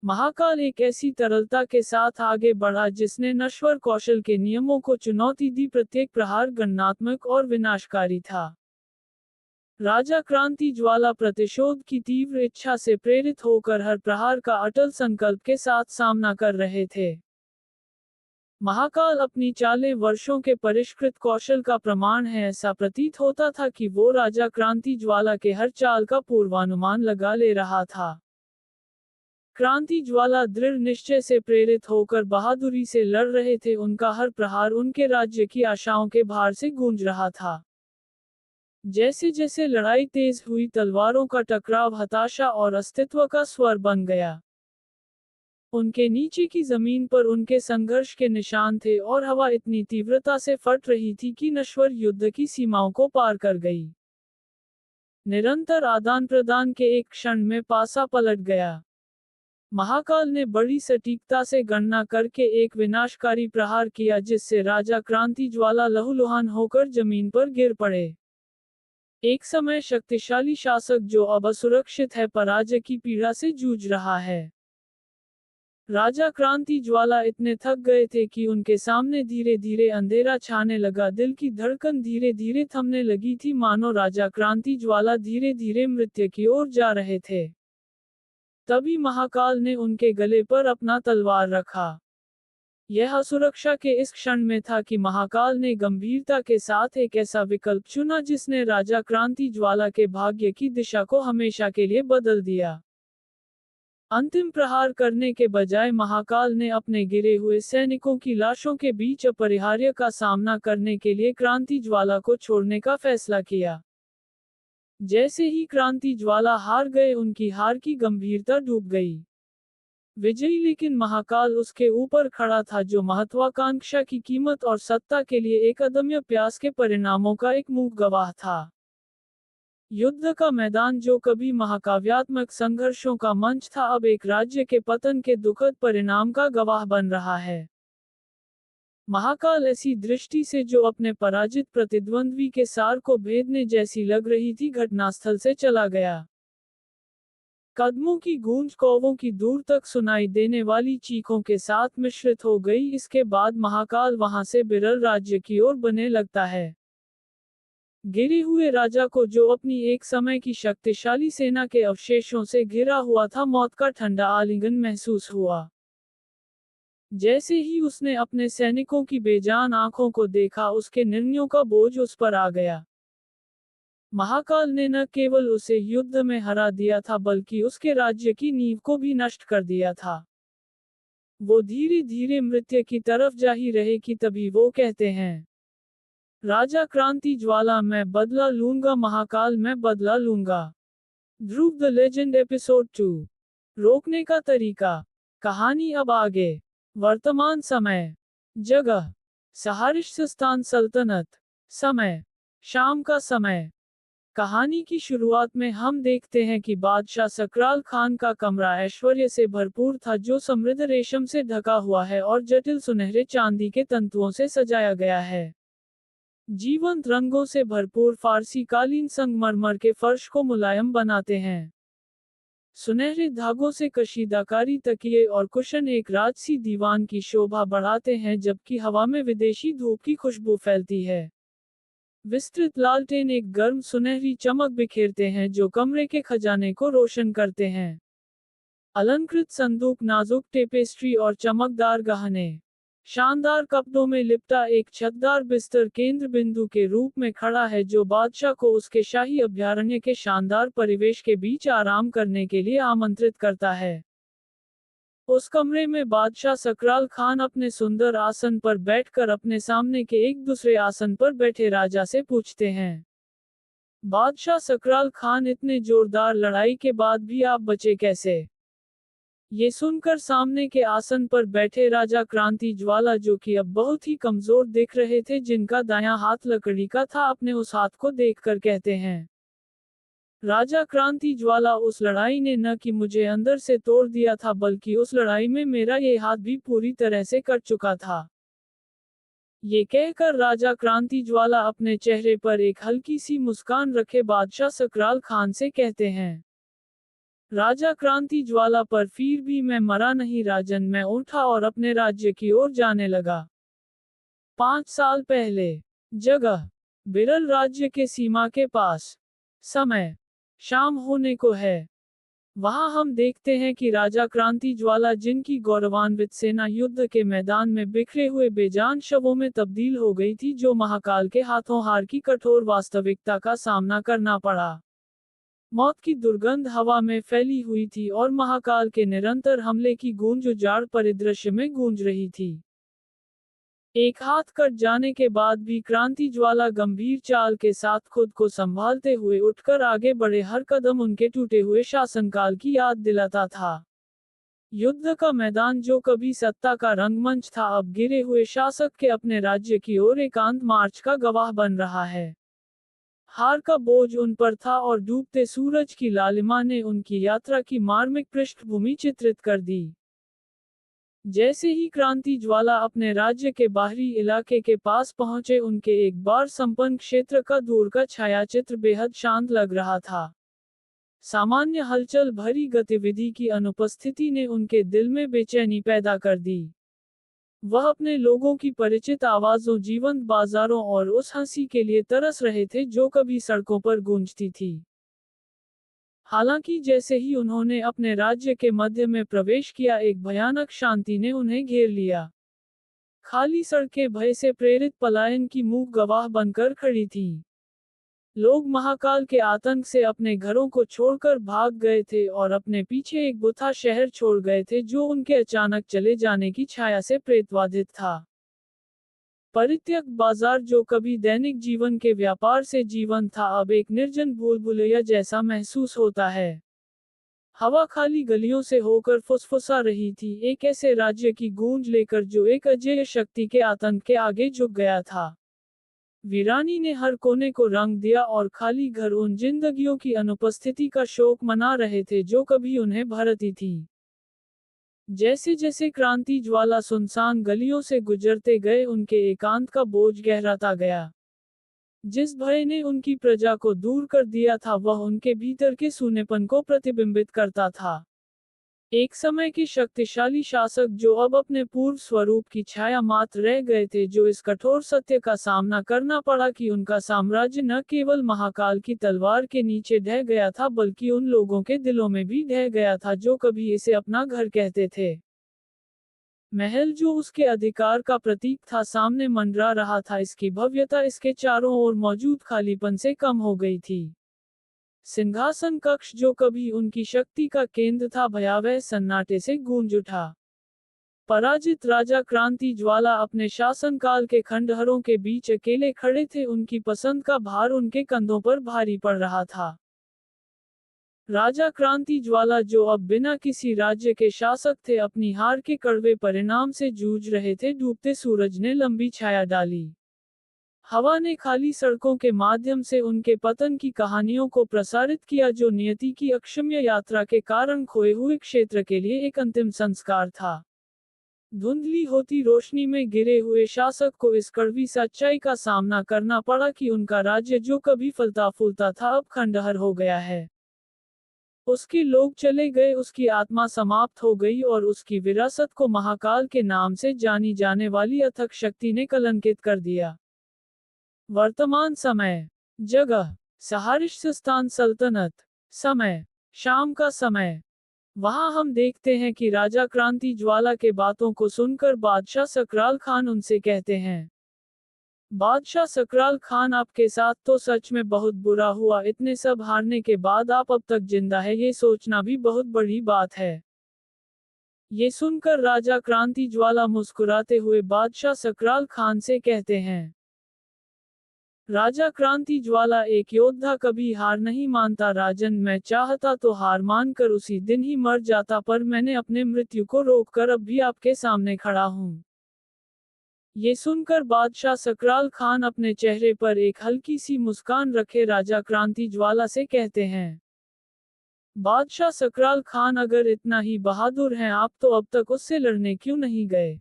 महाकाल एक ऐसी तरलता के साथ आगे बढ़ा जिसने नश्वर कौशल के नियमों को चुनौती दी। प्रत्येक प्रहार गणनात्मक और विनाशकारी था। राजा क्रांति ज्वाला प्रतिशोध की तीव्र इच्छा से प्रेरित होकर हर प्रहार का अटल संकल्प के साथ सामना कर रहे थे। महाकाल अपनी चालें वर्षों के परिष्कृत कौशल का प्रमाण है। ऐसा प्रतीत होता था कि वो राजा क्रांति ज्वाला के हर चाल का पूर्वानुमान लगा ले रहा था। क्रांति ज्वाला दृढ़ निश्चय से प्रेरित होकर बहादुरी से लड़ रहे थे। उनका हर प्रहार उनके राज्य की आशाओं के भार से गूंज रहा था। जैसे जैसे लड़ाई तेज हुई, तलवारों का टकराव हताशा और अस्तित्व का स्वर बन गया। उनके नीचे की जमीन पर उनके संघर्ष के निशान थे और हवा इतनी तीव्रता से फट रही थी कि नश्वर युद्ध की सीमाओं को पार कर गई। निरंतर आदान प्रदान के एक क्षण में पासा पलट गया। महाकाल ने बड़ी सटीकता से गणना करके एक विनाशकारी प्रहार किया जिससे राजा क्रांति ज्वाला लहूलुहान होकर जमीन पर गिर पड़े। एक समय शक्तिशाली शासक जो अब असुरक्षित है, पराजय की पीड़ा से जूझ रहा है। राजा क्रांति ज्वाला इतने थक गए थे कि उनके सामने धीरे धीरे अंधेरा छाने लगा। दिल की धड़कन धीरे धीरे थमने लगी थी, मानो राजा क्रांति ज्वाला धीरे धीरे मृत्यु की ओर जा रहे थे। तभी महाकाल ने उनके गले पर अपना तलवार रखा। यह सुरक्षा के इस क्षण में था कि महाकाल ने गंभीरता के साथ एक ऐसा विकल्प चुना जिसने राजा क्रांति ज्वाला के भाग्य की दिशा को हमेशा के लिए बदल दिया। अंतिम प्रहार करने के बजाय महाकाल ने अपने गिरे हुए सैनिकों की लाशों के बीच अपरिहार्य का सामना करने के लिए क्रांति ज्वाला को छोड़ने का फैसला किया। जैसे ही क्रांति ज्वाला हार गए, उनकी हार की गंभीरता डूब गई। विजयी लेकिन महाकाल उसके ऊपर खड़ा था, जो महत्वाकांक्षा की कीमत और सत्ता के लिए एक अदम्य प्यास के परिणामों का एक मूक गवाह था। युद्ध का मैदान, जो कभी महाकाव्यात्मक संघर्षों का मंच था, अब एक राज्य के पतन के दुखद परिणाम का गवाह बन रहा है। महाकाल ऐसी दृष्टि से, जो अपने पराजित प्रतिद्वंद्वी के सार को भेदने जैसी लग रही थी, घटनास्थल से चला गया। कदमों की गूंज कौवों की दूर तक सुनाई देने वाली चीखों के साथ मिश्रित हो गई। इसके बाद महाकाल वहां से बिरल राज्य की ओर बने लगता है। गिरे हुए राजा को, जो अपनी एक समय की शक्तिशाली सेना के अवशेषों से घिरा हुआ था, मौत का ठंडा आलिंगन महसूस हुआ। जैसे ही उसने अपने सैनिकों की बेजान आंखों को देखा, उसके निर्णयों का बोझ उस पर आ गया। महाकाल ने न केवल उसे युद्ध में हरा दिया था, बल्कि उसके राज्य की नींव को भी नष्ट कर दिया था। वो धीरे धीरे मृत्यु की तरफ जा ही रहे कि तभी वो कहते हैं, राजा क्रांति ज्वाला, मैं बदला लूंगा, महाकाल मैं बदला लूंगा। ध्रुव द लेजेंड एपिसोड 2। रोकने का तरीका। कहानी अब आगे। वर्तमान समय। जगह सहारिस्तान सल्तनत। समय शाम का समय। कहानी की शुरुआत में हम देखते हैं कि बादशाह सकराल खान का कमरा ऐश्वर्य से भरपूर था, जो समृद्ध रेशम से ढका हुआ है और जटिल सुनहरे चांदी के तंतुओं से सजाया गया है। जीवंत रंगों से भरपूर फारसी कालीन संगमरमर के फर्श को मुलायम बनाते हैं। सुनहरे धागों से कशीदाकारी तकिए और कुशन एक राजसी दीवान की शोभा बढ़ाते हैं, जबकि हवा में विदेशी धूप की खुशबू फैलती है। विस्तृत लालटेन एक गर्म सुनहरी चमक बिखेरते हैं, जो कमरे के खजाने को रोशन करते हैं। अलंकृत संदूक, नाजुक टेपेस्ट्री और चमकदार गहने। शानदार कपड़ों में लिपटा एक छतदार बिस्तर केंद्र बिंदु के रूप में खड़ा है, जो बादशाह को उसके शाही अभयारण्य के शानदार परिवेश के बीच आराम करने के लिए आमंत्रित करता है। उस कमरे में बादशाह सकराल खान अपने सुंदर आसन पर बैठकर अपने सामने के एक दूसरे आसन पर बैठे राजा से पूछते हैं, बादशाह सकराल खान, इतने जोरदार लड़ाई के बाद भी आप बचे कैसे? ये सुनकर सामने के आसन पर बैठे राजा क्रांति ज्वाला, जो कि अब बहुत ही कमजोर दिख रहे थे, जिनका दायां हाथ लकड़ी का था, अपने उस हाथ को देखकर कहते हैं, राजा क्रांति ज्वाला, उस लड़ाई ने न कि मुझे अंदर से तोड़ दिया था, बल्कि उस लड़ाई में मेरा ये हाथ भी पूरी तरह से कट चुका था। ये कहकर राजा क्रांति ज्वाला अपने चेहरे पर एक हल्की सी मुस्कान रखे बादशाह सकराल खान से कहते हैं, राजा क्रांति ज्वाला, पर फिर भी मैं मरा नहीं राजन। मैं उठा और अपने राज्य की ओर जाने लगा। 5 साल पहले। जगह बिरल राज्य के सीमा के पास। समय शाम होने को है। वहां हम देखते हैं कि राजा क्रांति ज्वाला, जिनकी गौरवान्वित सेना युद्ध के मैदान में बिखरे हुए बेजान शवों में तब्दील हो गई थी, जो महाकाल के हाथों हार की कठोर वास्तविकता का सामना करना पड़ा। मौत की दुर्गंध हवा में फैली हुई थी और महाकाल के निरंतर हमले की गूंज उजाड़ परिदृश्य में गूंज रही थी। एक हाथ कट जाने के बाद भी क्रांति ज्वाला गंभीर चाल के साथ खुद को संभालते हुए उठकर आगे बढ़े। हर कदम उनके टूटे हुए शासनकाल की याद दिलाता था। युद्ध का मैदान, जो कभी सत्ता का रंगमंच था, अब गिरे हुए शासक के अपने राज्य की ओर एकांत मार्च का गवाह बन रहा है। हार का बोझ उन पर था और डूबते सूरज की लालिमा ने उनकी यात्रा की मार्मिक पृष्ठभूमि चित्रित कर दी। जैसे ही क्रांति ज्वाला अपने राज्य के बाहरी इलाके के पास पहुंचे, उनके एक बार संपन्न क्षेत्र का दूर का छायाचित्र बेहद शांत लग रहा था। सामान्य हलचल भरी गतिविधि की अनुपस्थिति ने उनके दिल में बेचैनी पैदा कर दी। वह अपने लोगों की परिचित आवाजों, जीवंत बाजारों और उस हंसी के लिए तरस रहे थे, जो कभी सड़कों पर गूंजती थी। हालांकि जैसे ही उन्होंने अपने राज्य के मध्य में प्रवेश किया, एक भयानक शांति ने उन्हें घेर लिया। खाली सड़कें भय से प्रेरित पलायन की मूक गवाह बनकर खड़ी थीं। लोग महाकाल के आतंक से अपने घरों को छोड़कर भाग गए थे और अपने पीछे एक बुथा शहर छोड़ गए थे जो उनके अचानक चले जाने की छाया से प्रेतवादित था। परित्यक्त बाजार जो कभी दैनिक जीवन के व्यापार से जीवन था अब एक निर्जन भूल भुलैया जैसा महसूस होता है। हवा खाली गलियों से होकर फुसफुसा रही थी, एक ऐसे राज्य की गूंज लेकर जो एक अजेय शक्ति के आतंक के आगे झुक गया था। वीरानी ने हर कोने को रंग दिया और खाली घर उन जिंदगियों की अनुपस्थिति का शोक मना रहे थे जो कभी उन्हें भरती थी। जैसे जैसे क्रांति ज्वाला सुनसान गलियों से गुजरते गए उनके एकांत का बोझ गहराता गया। जिस भय ने उनकी प्रजा को दूर कर दिया था वह उनके भीतर के सूनेपन को प्रतिबिंबित करता था। एक समय के शक्तिशाली शासक जो अब अपने पूर्व स्वरूप की छाया मात्र रह गए थे, जो इस कठोर सत्य का सामना करना पड़ा कि उनका साम्राज्य न केवल महाकाल की तलवार के नीचे ढह गया था बल्कि उन लोगों के दिलों में भी ढह गया था जो कभी इसे अपना घर कहते थे। महल जो उसके अधिकार का प्रतीक था सामने मंडरा रहा था, इसकी भव्यता इसके चारों ओर मौजूद खालीपन से कम हो गई थी। सिंहासन कक्ष जो कभी उनकी शक्ति का केंद्र था भयावह सन्नाटे से गूंज उठा। पराजित राजा क्रांति ज्वाला अपने शासनकाल के खंडहरों के बीच अकेले खड़े थे, उनकी पसंद का भार उनके कंधों पर भारी पड़ रहा था। राजा क्रांति ज्वाला जो अब बिना किसी राज्य के शासक थे, अपनी हार के कड़वे परिणाम से जूझ रहे थे। डूबते सूरज ने लंबी छाया डाली। हवा ने खाली सड़कों के माध्यम से उनके पतन की कहानियों को प्रसारित किया जो नियति की अक्षम्य यात्रा के कारण खोए हुए क्षेत्र के लिए एक अंतिम संस्कार था। धुंधली होती रोशनी में गिरे हुए शासक को इस कड़वी सच्चाई का सामना करना पड़ा कि उनका राज्य जो कभी फलता फूलता था अब खंडहर हो गया है। उसके लोग चले गए, उसकी आत्मा समाप्त हो गई और उसकी विरासत को महाकाल के नाम से जानी जाने वाली अथक शक्ति ने कलंकित कर दिया। वर्तमान समय, जगह, सहारिस्तान सल्तनत। समय, शाम का समय। वहां हम देखते हैं कि राजा क्रांति ज्वाला के बातों को सुनकर बादशाह सकराल खान उनसे कहते हैं, बादशाह सकराल खान, आपके साथ तो सच में बहुत बुरा हुआ। इतने सब हारने के बाद आप अब तक जिंदा है, ये सोचना भी बहुत बड़ी बात है। ये सुनकर राजा क्रांति ज्वाला मुस्कुराते हुए बादशाह सकराल खान से कहते हैं, राजा क्रांति ज्वाला, एक योद्धा कभी हार नहीं मानता राजन, मैं चाहता तो हार मानकर उसी दिन ही मर जाता, पर मैंने अपने मृत्यु को रोककर अब भी आपके सामने खड़ा हूँ। ये सुनकर बादशाह सकराल खान अपने चेहरे पर एक हल्की सी मुस्कान रखे राजा क्रांति ज्वाला से कहते हैं, बादशाह सकराल खान, अगर इतना ही बहादुर हैं आप तो अब तक उससे लड़ने क्यों नहीं गए।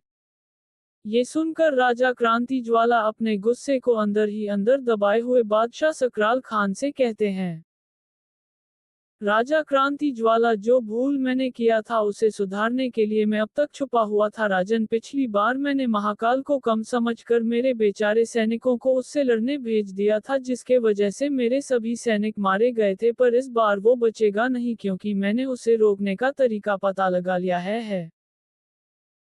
ये सुनकर राजा क्रांति ज्वाला अपने गुस्से को अंदर ही अंदर दबाए हुए बादशाह सकराल खान से कहते हैं, राजा क्रांति ज्वाला, जो भूल मैंने किया था उसे सुधारने के लिए मैं अब तक छुपा हुआ था राजन। पिछली बार मैंने महाकाल को कम समझकर मेरे बेचारे सैनिकों को उससे लड़ने भेज दिया था, जिसके वजह से मेरे सभी सैनिक मारे गए थे, पर इस बार वो बचेगा नहीं क्योंकि मैंने उसे रोकने का तरीका पता लगा लिया है।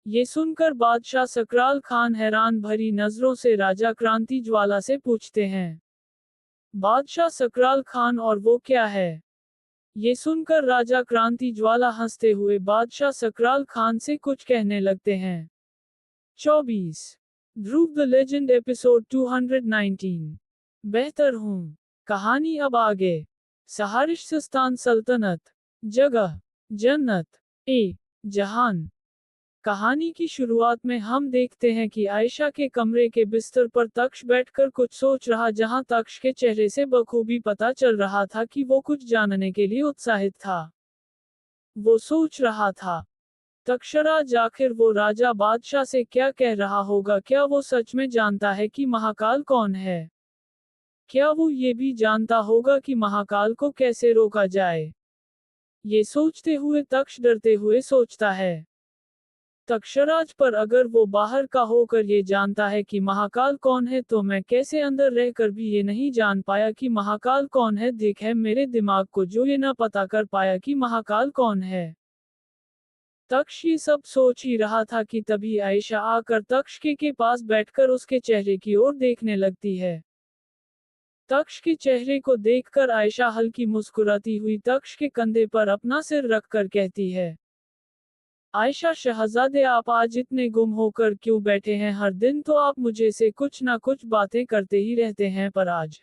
ये सुनकर बादशाह सकराल खान हैरान भरी नजरों से राजा क्रांति ज्वाला से पूछते हैं, बादशाह सकराल खान, और वो क्या है। ये सुनकर राजा क्रांति ज्वाला हंसते हुए बादशाह सकराल खान से कुछ कहने लगते हैं। 24 ध्रुव द लेजेंड एपिसोड 219। बेहतर हूँ। कहानी अब आगे। सहारिस्तान सल्तनत। जगह, जन्नत ए जहान। कहानी की शुरुआत में हम देखते हैं कि आयशा के कमरे के बिस्तर पर तक्ष बैठकर कुछ सोच रहा, जहां तक्ष के चेहरे से बखूबी पता चल रहा था कि वो कुछ जानने के लिए उत्साहित था। वो सोच रहा था, तक्षराज, आखिर वो राजा बादशाह से क्या कह रहा होगा। क्या वो सच में जानता है कि महाकाल कौन है? क्या वो ये भी जानता होगा कि महाकाल को कैसे रोका जाए? ये सोचते हुए तक्ष डरते हुए सोचता है, तक्षराज, पर अगर वो बाहर का होकर ये जानता है कि महाकाल कौन है तो मैं कैसे अंदर रहकर भी ये नहीं जान पाया कि महाकाल कौन है। देख है मेरे दिमाग को जो ये न पता कर पाया कि महाकाल कौन है। तक्ष ये सब सोच ही रहा था कि तभी आयशा आकर तक्ष के पास बैठकर उसके चेहरे की ओर देखने लगती है। तक्ष के चेहरे को देखकर आयशा हल्की मुस्कुराती हुई तक्ष के कंधे पर अपना सिर रखकर कहती है, आयशा शहजादे आप आज इतने गुम होकर क्यों बैठे हैं? हर दिन तो आप मुझे से कुछ ना कुछ बातें करते ही रहते हैं, पर आज।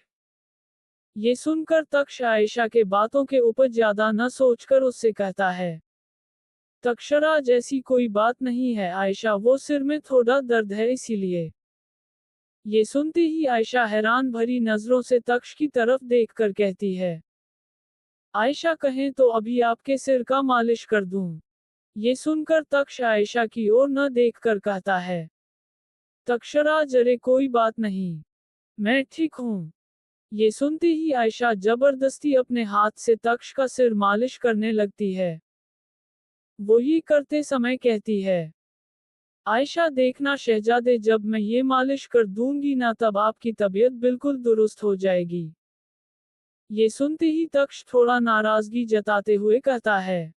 ये सुनकर तक्ष आयशा के बातों के ऊपर ज्यादा न सोचकर उससे कहता है, तक्षराज ऐसी कोई बात नहीं है आयशा, वो सिर में थोड़ा दर्द है इसीलिए। ये सुनते ही आयशा हैरान भरी नजरों से तक्ष की तरफ देखकर कहती है, आयशा कहें तो अभी आपके सिर का मालिश कर दूं। ये सुनकर तक्ष आयशा की ओर न देखकर कहता है, तक्षराज अरे कोई बात नहीं, मैं ठीक हूं। ये सुनते ही आयशा जबरदस्ती अपने हाथ से तक्ष का सिर मालिश करने लगती है। वो ये करते समय कहती है, आयशा देखना शहजादे, जब मैं ये मालिश कर दूंगी ना तब आपकी तबीयत बिल्कुल दुरुस्त हो जाएगी। ये सुनते ही तक्ष थोड़ा नाराजगी जताते हुए कहता है,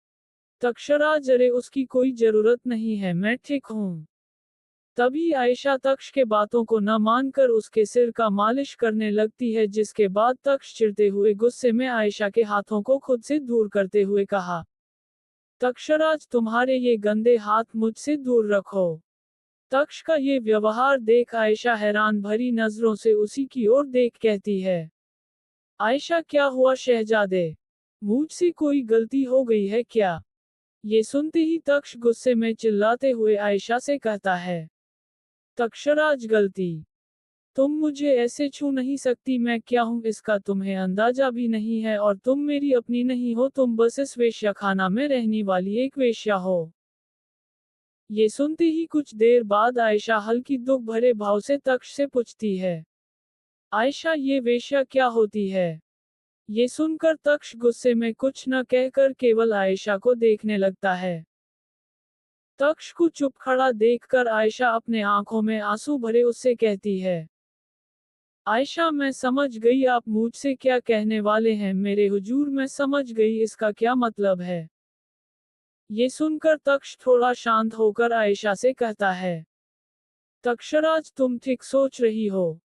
तक्षराज अरे उसकी कोई जरूरत नहीं है, मैं ठीक हूं। तभी आयशा तक्ष के बातों को न मानकर उसके सिर का मालिश करने लगती है, जिसके बाद तक्ष चिढ़ते हुए गुस्से में आयशा के हाथों को खुद से दूर करते हुए कहा, तक्षराज तुम्हारे ये गंदे हाथ मुझसे दूर रखो। तक्ष का ये व्यवहार देख आयशा हैरान भरी नजरों से उसी की ओर देख कहती है, आयशा क्या हुआ शहजादे, मुझसे कोई गलती हो गई है क्या? ये सुनते ही तक्ष गुस्से में चिल्लाते हुए आयशा से कहता है, तक्षराज गलती? तुम मुझे ऐसे छू नहीं सकती, मैं क्या हूं इसका तुम्हें अंदाजा भी नहीं है, और तुम मेरी अपनी नहीं हो, तुम बस इस वेश्याखाना में रहने वाली एक वेश्या हो। ये सुनते ही कुछ देर बाद आयशा हल्की दुख भरे भाव से तक्ष से पूछती है, आयशा ये वेश्या क्या होती है? ये सुनकर तक्ष गुस्से में कुछ न कहकर केवल आयशा को देखने लगता है। तक्ष को चुप खड़ा देखकर आयशा अपने आंखों में आंसू भरे उससे कहती है, आयशा मैं समझ गई आप मुझसे क्या कहने वाले हैं, मेरे हुजूर मैं समझ गई इसका क्या मतलब है। ये सुनकर तक्ष थोड़ा शांत होकर आयशा से कहता है, तक्षराज तुम ठीक सोच रही हो।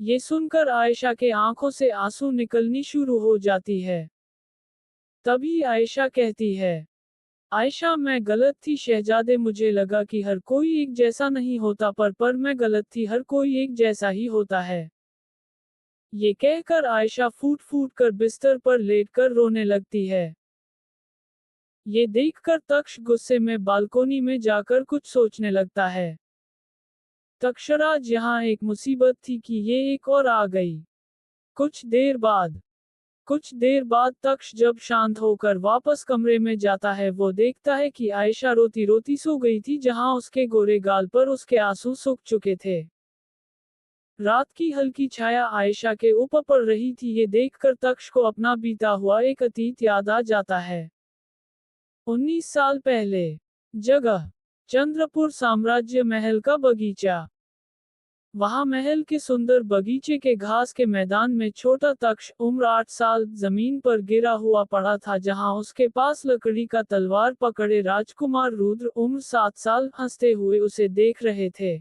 ये सुनकर आयशा के आंखों से आंसू निकलनी शुरू हो जाती है। तभी आयशा कहती है, आयशा मैं गलत थी शहजादे, मुझे लगा कि हर कोई एक जैसा नहीं होता, पर मैं गलत थी, हर कोई एक जैसा ही होता है। ये कहकर आयशा फूट फूट कर बिस्तर पर लेटकर रोने लगती है। ये देखकर तक्ष गुस्से में बालकोनी में जाकर कुछ सोचने लगता है। तक्षराज यहाँ एक मुसीबत थी कि ये एक और आ गई। कुछ देर बाद तक्ष जब शांत होकर वापस कमरे में जाता है, वो देखता है कि आयशा रोती रोती सो गई थी, जहां उसके गोरे गाल पर उसके आंसू सूख चुके थे। रात की हल्की छाया आयशा के ऊपर पड़ रही थी। ये देखकर तक्ष को अपना बीता हुआ एक अतीत याद आ जाता है। 19 साल पहले। जगह चंद्रपुर साम्राज्य, महल का बगीचा। वहां महल के सुंदर बगीचे के घास के मैदान में छोटा तक्ष उम्र 8 साल जमीन पर गिरा हुआ पड़ा था, जहां उसके पास लकड़ी का तलवार पकड़े राजकुमार रुद्र उम्र 7 साल हंसते हुए उसे देख रहे थे।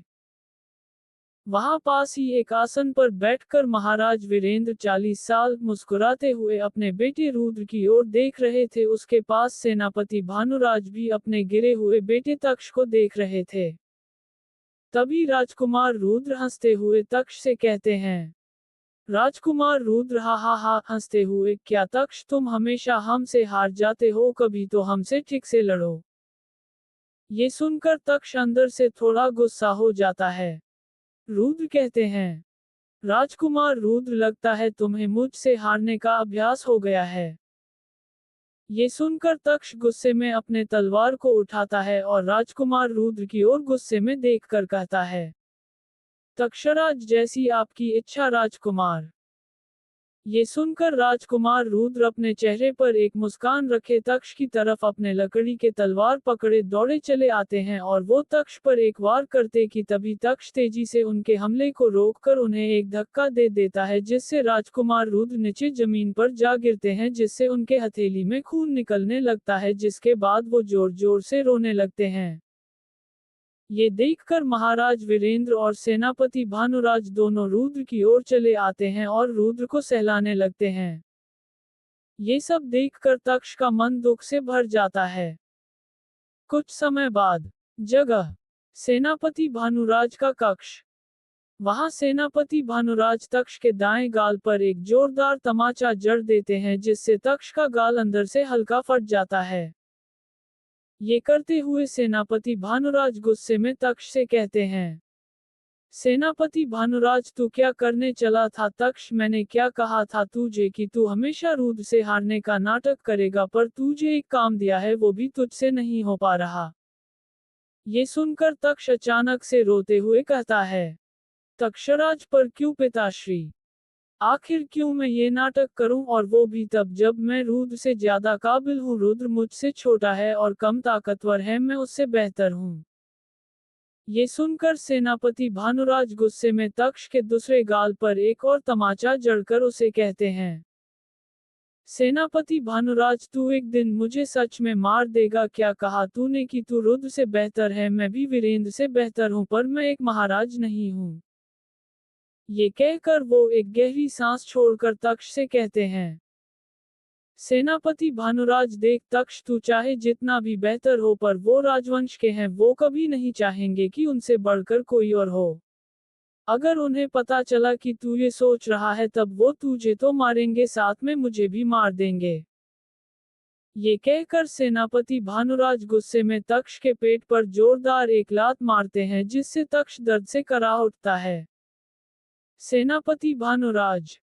वहां पास ही एक आसन पर बैठकर महाराज वीरेंद्र 40 साल मुस्कुराते हुए अपने बेटे रुद्र की ओर देख रहे थे। उसके पास सेनापति भानुराज भी अपने गिरे हुए बेटे तक्ष को देख रहे थे। तभी राजकुमार रुद्र हंसते हुए तक्ष से कहते हैं, राजकुमार रुद्र हा हा हा हंसते हुए, क्या तक्ष तुम हमेशा हमसे हार जाते हो, कभी तो हमसे ठीक से लड़ो। ये सुनकर तक्ष अंदर से थोड़ा गुस्सा हो जाता है। रुद्र कहते हैं, राजकुमार रुद्र लगता है तुम्हें मुझसे हारने का अभ्यास हो गया है। ये सुनकर तक्ष गुस्से में अपने तलवार को उठाता है और राजकुमार रुद्र की ओर गुस्से में देखकर कहता है, तक्षराज जैसी आपकी इच्छा राजकुमार। ये सुनकर राजकुमार रुद्र अपने चेहरे पर एक मुस्कान रखे तक्ष की तरफ अपने लकड़ी के तलवार पकड़े दौड़े चले आते हैं, और वो तक्ष पर एक वार करते कि तभी तक्ष तेजी से उनके हमले को रोककर उन्हें एक धक्का दे देता है, जिससे राजकुमार रुद्र नीचे जमीन पर जा गिरते हैं, जिससे उनके हथेली में खून निकलने लगता है, जिसके बाद वो जोर जोर से रोने लगते हैं। ये देखकर महाराज वीरेंद्र और सेनापति भानुराज दोनों रुद्र की ओर चले आते हैं और रुद्र को सहलाने लगते हैं। ये सब देखकर तक्ष का मन दुख से भर जाता है। कुछ समय बाद, जगह, सेनापति भानुराज का कक्ष। वहां सेनापति भानुराज तक्ष के दाएं गाल पर एक जोरदार तमाचा जड़ देते हैं जिससे तक्ष का गाल अंदर से हल्का फट जाता है। ये करते हुए सेनापति भानुराज गुस्से में तक्ष से कहते हैं, सेनापति भानुराज तू क्या करने चला था? तक्ष, मैंने क्या कहा था तुझे कि तू हमेशा रुद्र से हारने का नाटक करेगा, पर तुझे एक काम दिया है वो भी तुझसे नहीं हो पा रहा। ये सुनकर तक्ष अचानक से रोते हुए कहता है, तक्षराज, पर क्यों पिताश्री? आखिर क्यों मैं ये नाटक करूं, और वो भी तब जब मैं रुद्र से ज्यादा काबिल हूं। रुद्र मुझसे छोटा है और कम ताकतवर है, मैं उससे बेहतर हूं। ये सुनकर सेनापति भानुराज गुस्से में तक्ष के दूसरे गाल पर एक और तमाचा जड़कर उसे कहते हैं, सेनापति भानुराज, तू एक दिन मुझे सच में मार देगा। क्या कहा तूने कि तू रुद्र से बेहतर है? मैं भी वीरेंद्र से बेहतर हूं, पर मैं एक महाराज नहीं हूं। ये कहकर वो एक गहरी सांस छोड़कर तक्ष से कहते हैं, सेनापति भानुराज, देख तक्ष, तू चाहे जितना भी बेहतर हो, पर वो राजवंश के हैं, वो कभी नहीं चाहेंगे कि उनसे बढ़कर कोई और हो। अगर उन्हें पता चला कि तू ये सोच रहा है, तब वो तुझे तो मारेंगे, साथ में मुझे भी मार देंगे। ये कहकर सेनापति भानुराज गुस्से में तक्ष के पेट पर जोरदार एक लात मारते हैं जिससे तक्ष दर्द से करा उठता है। सेनापति भानुराज,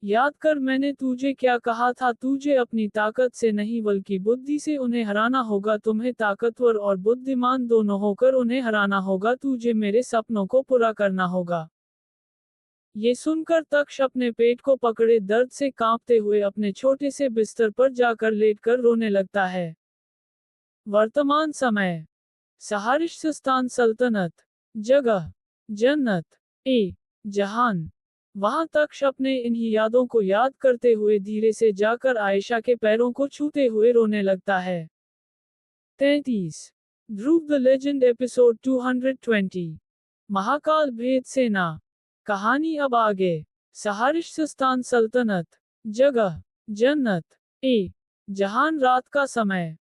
याद कर मैंने तुझे क्या कहा था? तुझे अपनी ताकत से नहीं बल्कि बुद्धि से उन्हें हराना होगा। तुम्हें ताकतवर और बुद्धिमान दोनों होकर उन्हें हराना होगा। तुझे मेरे सपनों को पूरा करना होगा। ये सुनकर तक्ष अपने पेट को पकड़े दर्द से कांपते हुए अपने छोटे से बिस्तर पर जाकर लेटकर रोने लगता है। वर्तमान समय, सहारिश्तान सल्तनत, जगह, जन्नत ए जहान। वहां तक्ष अपने इन्हीं यादों को याद करते हुए धीरे से जाकर आयशा के पैरों को छूते हुए रोने लगता है। 33 ध्रुव द लेजेंड एपिसोड 220 महाकाल भेद सेना। कहानी अब आगे। सहारिश्तान सल्तनत, जगह, जन्नत ए जहान, रात का समय।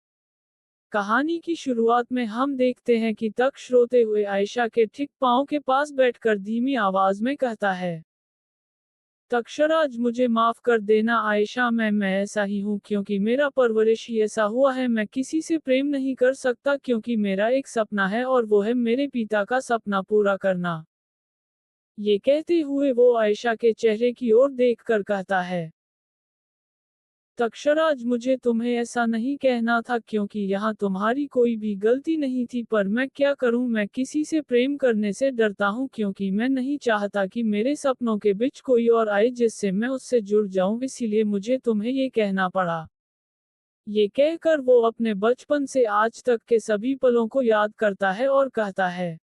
कहानी की शुरुआत में हम देखते हैं कि तक्ष रोते हुए आयशा के ठीक पांव के पास बैठकर धीमी आवाज में कहता है, तक्षराज, मुझे माफ कर देना आयशा, मैं ऐसा ही हूँ क्योंकि मेरा परवरिश ही ऐसा हुआ है। मैं किसी से प्रेम नहीं कर सकता क्योंकि मेरा एक सपना है और वो है मेरे पिता का सपना पूरा करना। ये कहते हुए वो आयशा के चेहरे की ओर देखकर कहता है, तक्षराज, मुझे तुम्हें ऐसा नहीं कहना था क्योंकि यहाँ तुम्हारी कोई भी गलती नहीं थी, पर मैं क्या करूँ, मैं किसी से प्रेम करने से डरता हूँ क्योंकि मैं नहीं चाहता कि मेरे सपनों के बीच कोई और आए जिससे मैं उससे जुड़ जाऊं, इसीलिए मुझे तुम्हें ये कहना पड़ा। ये कहकर वो अपने बचपन से आज तक के सभी पलों को याद करता है और कहता है,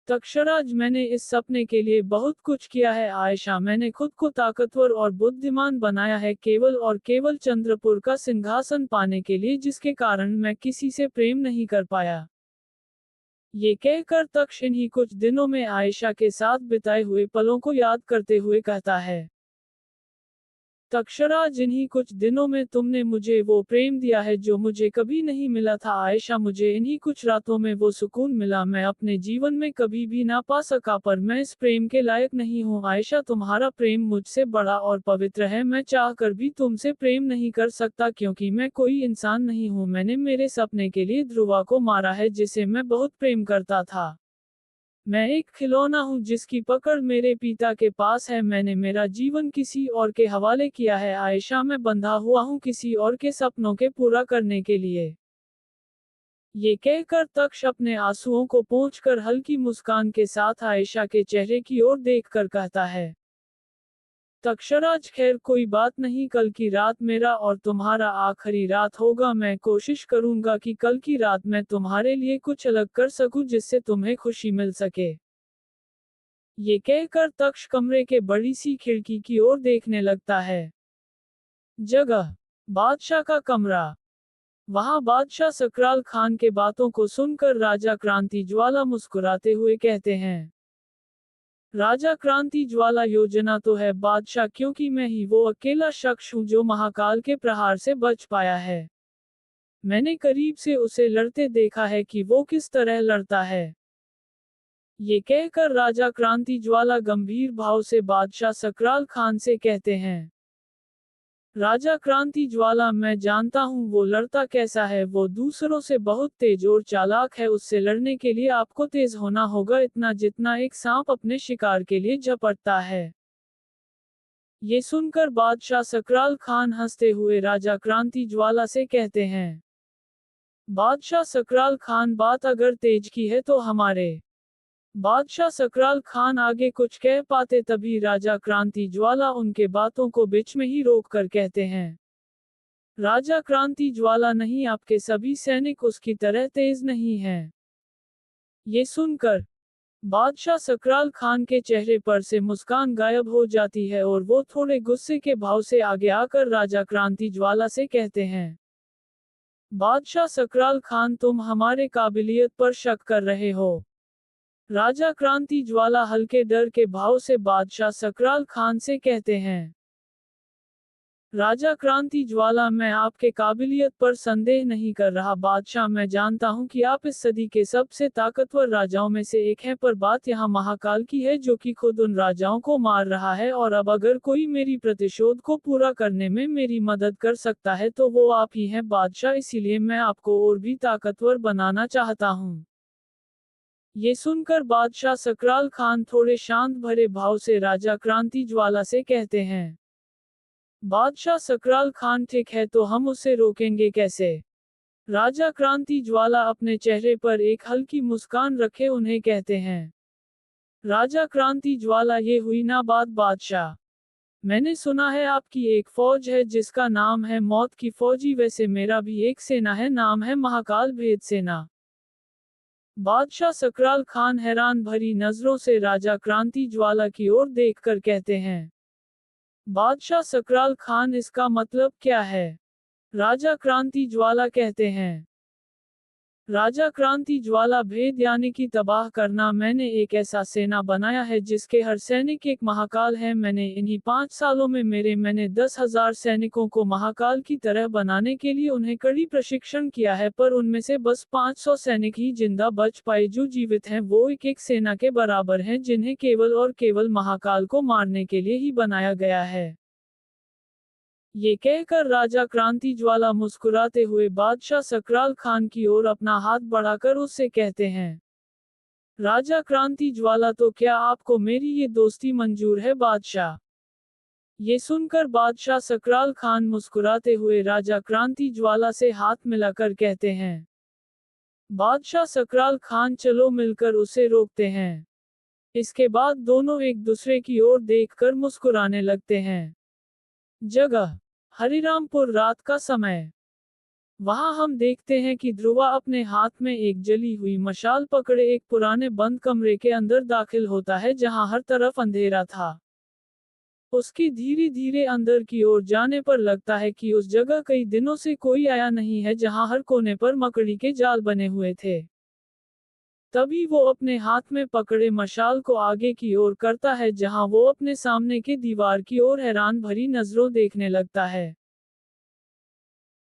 तक्षराज, मैंने इस सपने के लिए बहुत कुछ किया है आयशा, मैंने खुद को ताकतवर और बुद्धिमान बनाया है केवल और केवल चंद्रपुर का सिंहासन पाने के लिए, जिसके कारण मैं किसी से प्रेम नहीं कर पाया। ये कहकर तक्ष इन्हीं कुछ दिनों में आयशा के साथ बिताए हुए पलों को याद करते हुए कहता है, तक्षराज, इन्हीं कुछ दिनों में तुमने मुझे वो प्रेम दिया है जो मुझे कभी नहीं मिला था आयशा, मुझे इन्हीं कुछ रातों में वो सुकून मिला मैं अपने जीवन में कभी भी ना पा सका, पर मैं इस प्रेम के लायक नहीं हूँ आयशा, तुम्हारा प्रेम मुझसे बड़ा और पवित्र है। मैं चाहकर भी तुमसे प्रेम नहीं कर सकता क्योंकि मैं कोई इंसान नहीं हूँ। मैंने मेरे सपने के लिए ध्रुवा को मारा है जिसे मैं बहुत प्रेम करता था। मैं एक खिलौना हूँ जिसकी पकड़ मेरे पिता के पास है। मैंने मेरा जीवन किसी और के हवाले किया है आयशा, मैं बंधा हुआ हूँ किसी और के सपनों के पूरा करने के लिए। ये कहकर तक्ष अपने आंसुओं को पोंछकर हल्की मुस्कान के साथ आयशा के चेहरे की ओर देखकर कहता है, तक्षराज, खैर कोई बात नहीं, कल की रात मेरा और तुम्हारा आखिरी रात होगा। मैं कोशिश करूंगा कि कल की रात मैं तुम्हारे लिए कुछ अलग कर सकूं जिससे तुम्हें खुशी मिल सके। ये कहकर तक्ष कमरे के बड़ी सी खिड़की की ओर देखने लगता है। जगह, बादशाह का कमरा। वहां बादशाह सकराल खान के बातों को सुनकर राजा क्रांति ज्वाला मुस्कुराते हुए कहते हैं, राजा क्रांति ज्वाला योजना तो है बादशाह, क्योंकि मैं ही वो अकेला शख्स हूँ जो महाकाल के प्रहार से बच पाया है। मैंने करीब से उसे लड़ते देखा है कि वो किस तरह लड़ता है। ये कहकर राजा क्रांति ज्वाला गंभीर भाव से बादशाह सकराल खान से कहते हैं, राजा क्रांति ज्वाला, मैं जानता हूँ वो लड़ता कैसा है। वो दूसरों से बहुत तेज और चालाक है। उससे लड़ने के लिए आपको तेज होना होगा, इतना जितना एक सांप अपने शिकार के लिए झपटता है। ये सुनकर बादशाह सकराल खान हंसते हुए राजा क्रांति ज्वाला से कहते हैं, बादशाह सकराल खान, बात अगर तेज की है तो हमारे। बादशाह सकराल खान आगे कुछ कह पाते तभी राजा क्रांति ज्वाला उनके बातों को बीच में ही रोक कर कहते हैं, राजा क्रांति ज्वाला नहीं, आपके सभी सैनिक उसकी तरह तेज नहीं हैं। ये सुनकर बादशाह सकराल खान के चेहरे पर से मुस्कान गायब हो जाती है और वो थोड़े गुस्से के भाव से आगे आकर राजा क्रांति ज्वाला से कहते हैं, बादशाह सकराल खान, तुम हमारे काबिलियत पर शक कर रहे हो। राजा क्रांति ज्वाला हल्के डर के भाव से बादशाह सकराल खान से कहते हैं, राजा क्रांति ज्वाला, मैं आपके काबिलियत पर संदेह नहीं कर रहा बादशाह, मैं जानता हूं कि आप इस सदी के सबसे ताकतवर राजाओं में से एक हैं, पर बात यहाँ महाकाल की है जो कि खुद उन राजाओं को मार रहा है, और अब अगर कोई मेरी प्रतिशोध को पूरा करने में मेरी मदद कर सकता है तो वो आप ही हैं बादशाह, इसीलिए मैं आपको और भी ताकतवर बनाना चाहता हूँ। ये सुनकर बादशाह सकराल खान थोड़े शांत भरे भाव से राजा क्रांति ज्वाला से कहते हैं, बादशाह सकराल खान, ठीक है, तो हम उसे रोकेंगे कैसे। राजा क्रांति ज्वाला अपने चेहरे पर एक हल्की मुस्कान रखे उन्हें कहते हैं, राजा क्रांति ज्वाला, ये हुई ना बात बादशाह। मैंने सुना है आपकी एक फौज है जिसका नाम है मौत की फौजी, वैसे मेरा भी एक सेना है, नाम है महाकाल भेद सेना। बादशाह सकराल खान हैरान भरी नजरों से राजा क्रांति ज्वाला की ओर देखकर कहते हैं, बादशाह सकराल खान, इसका मतलब क्या है। राजा क्रांति ज्वाला कहते हैं, राजा क्रांति ज्वाला, भेद यानी कि तबाह करना। मैंने एक ऐसा सेना बनाया है जिसके हर सैनिक एक महाकाल है। मैंने इन्हीं 5 सालों में मैंने 10,000 सैनिकों को महाकाल की तरह बनाने के लिए उन्हें कड़ी प्रशिक्षण किया है, पर उनमें से बस 500 सैनिक ही जिंदा बच पाए। जो जीवित हैं वो एक सेना के बराबर हैं, जिन्हें केवल और केवल महाकाल को मारने के लिए ही बनाया गया है। ये कहकर राजा क्रांति ज्वाला मुस्कुराते हुए बादशाह सकराल खान की ओर अपना हाथ बढ़ाकर उससे कहते हैं, राजा क्रांति ज्वाला, तो क्या आपको मेरी ये दोस्ती मंजूर है बादशाह। ये सुनकर बादशाह सकराल खान मुस्कुराते हुए राजा क्रांति ज्वाला से हाथ मिलाकर कहते हैं, बादशाह सकराल खान, चलो मिलकर उसे रोकते हैं। इसके बाद दोनों एक दूसरे की ओर देखकर मुस्कुराने लगते हैं। जगह हरिरामपुर, रात का समय। वहां हम देखते हैं कि ध्रुवा अपने हाथ में एक जली हुई मशाल पकड़े एक पुराने बंद कमरे के अंदर दाखिल होता है जहां हर तरफ अंधेरा था। उसकी धीरे धीरे अंदर की ओर जाने पर लगता है कि उस जगह कई दिनों से कोई आया नहीं है, जहां हर कोने पर मकड़ी के जाल बने हुए थे। तभी वो अपने हाथ में पकड़े मशाल को आगे की ओर करता है, जहां वो अपने सामने के दीवार की ओर हैरान भरी नजरों देखने लगता है।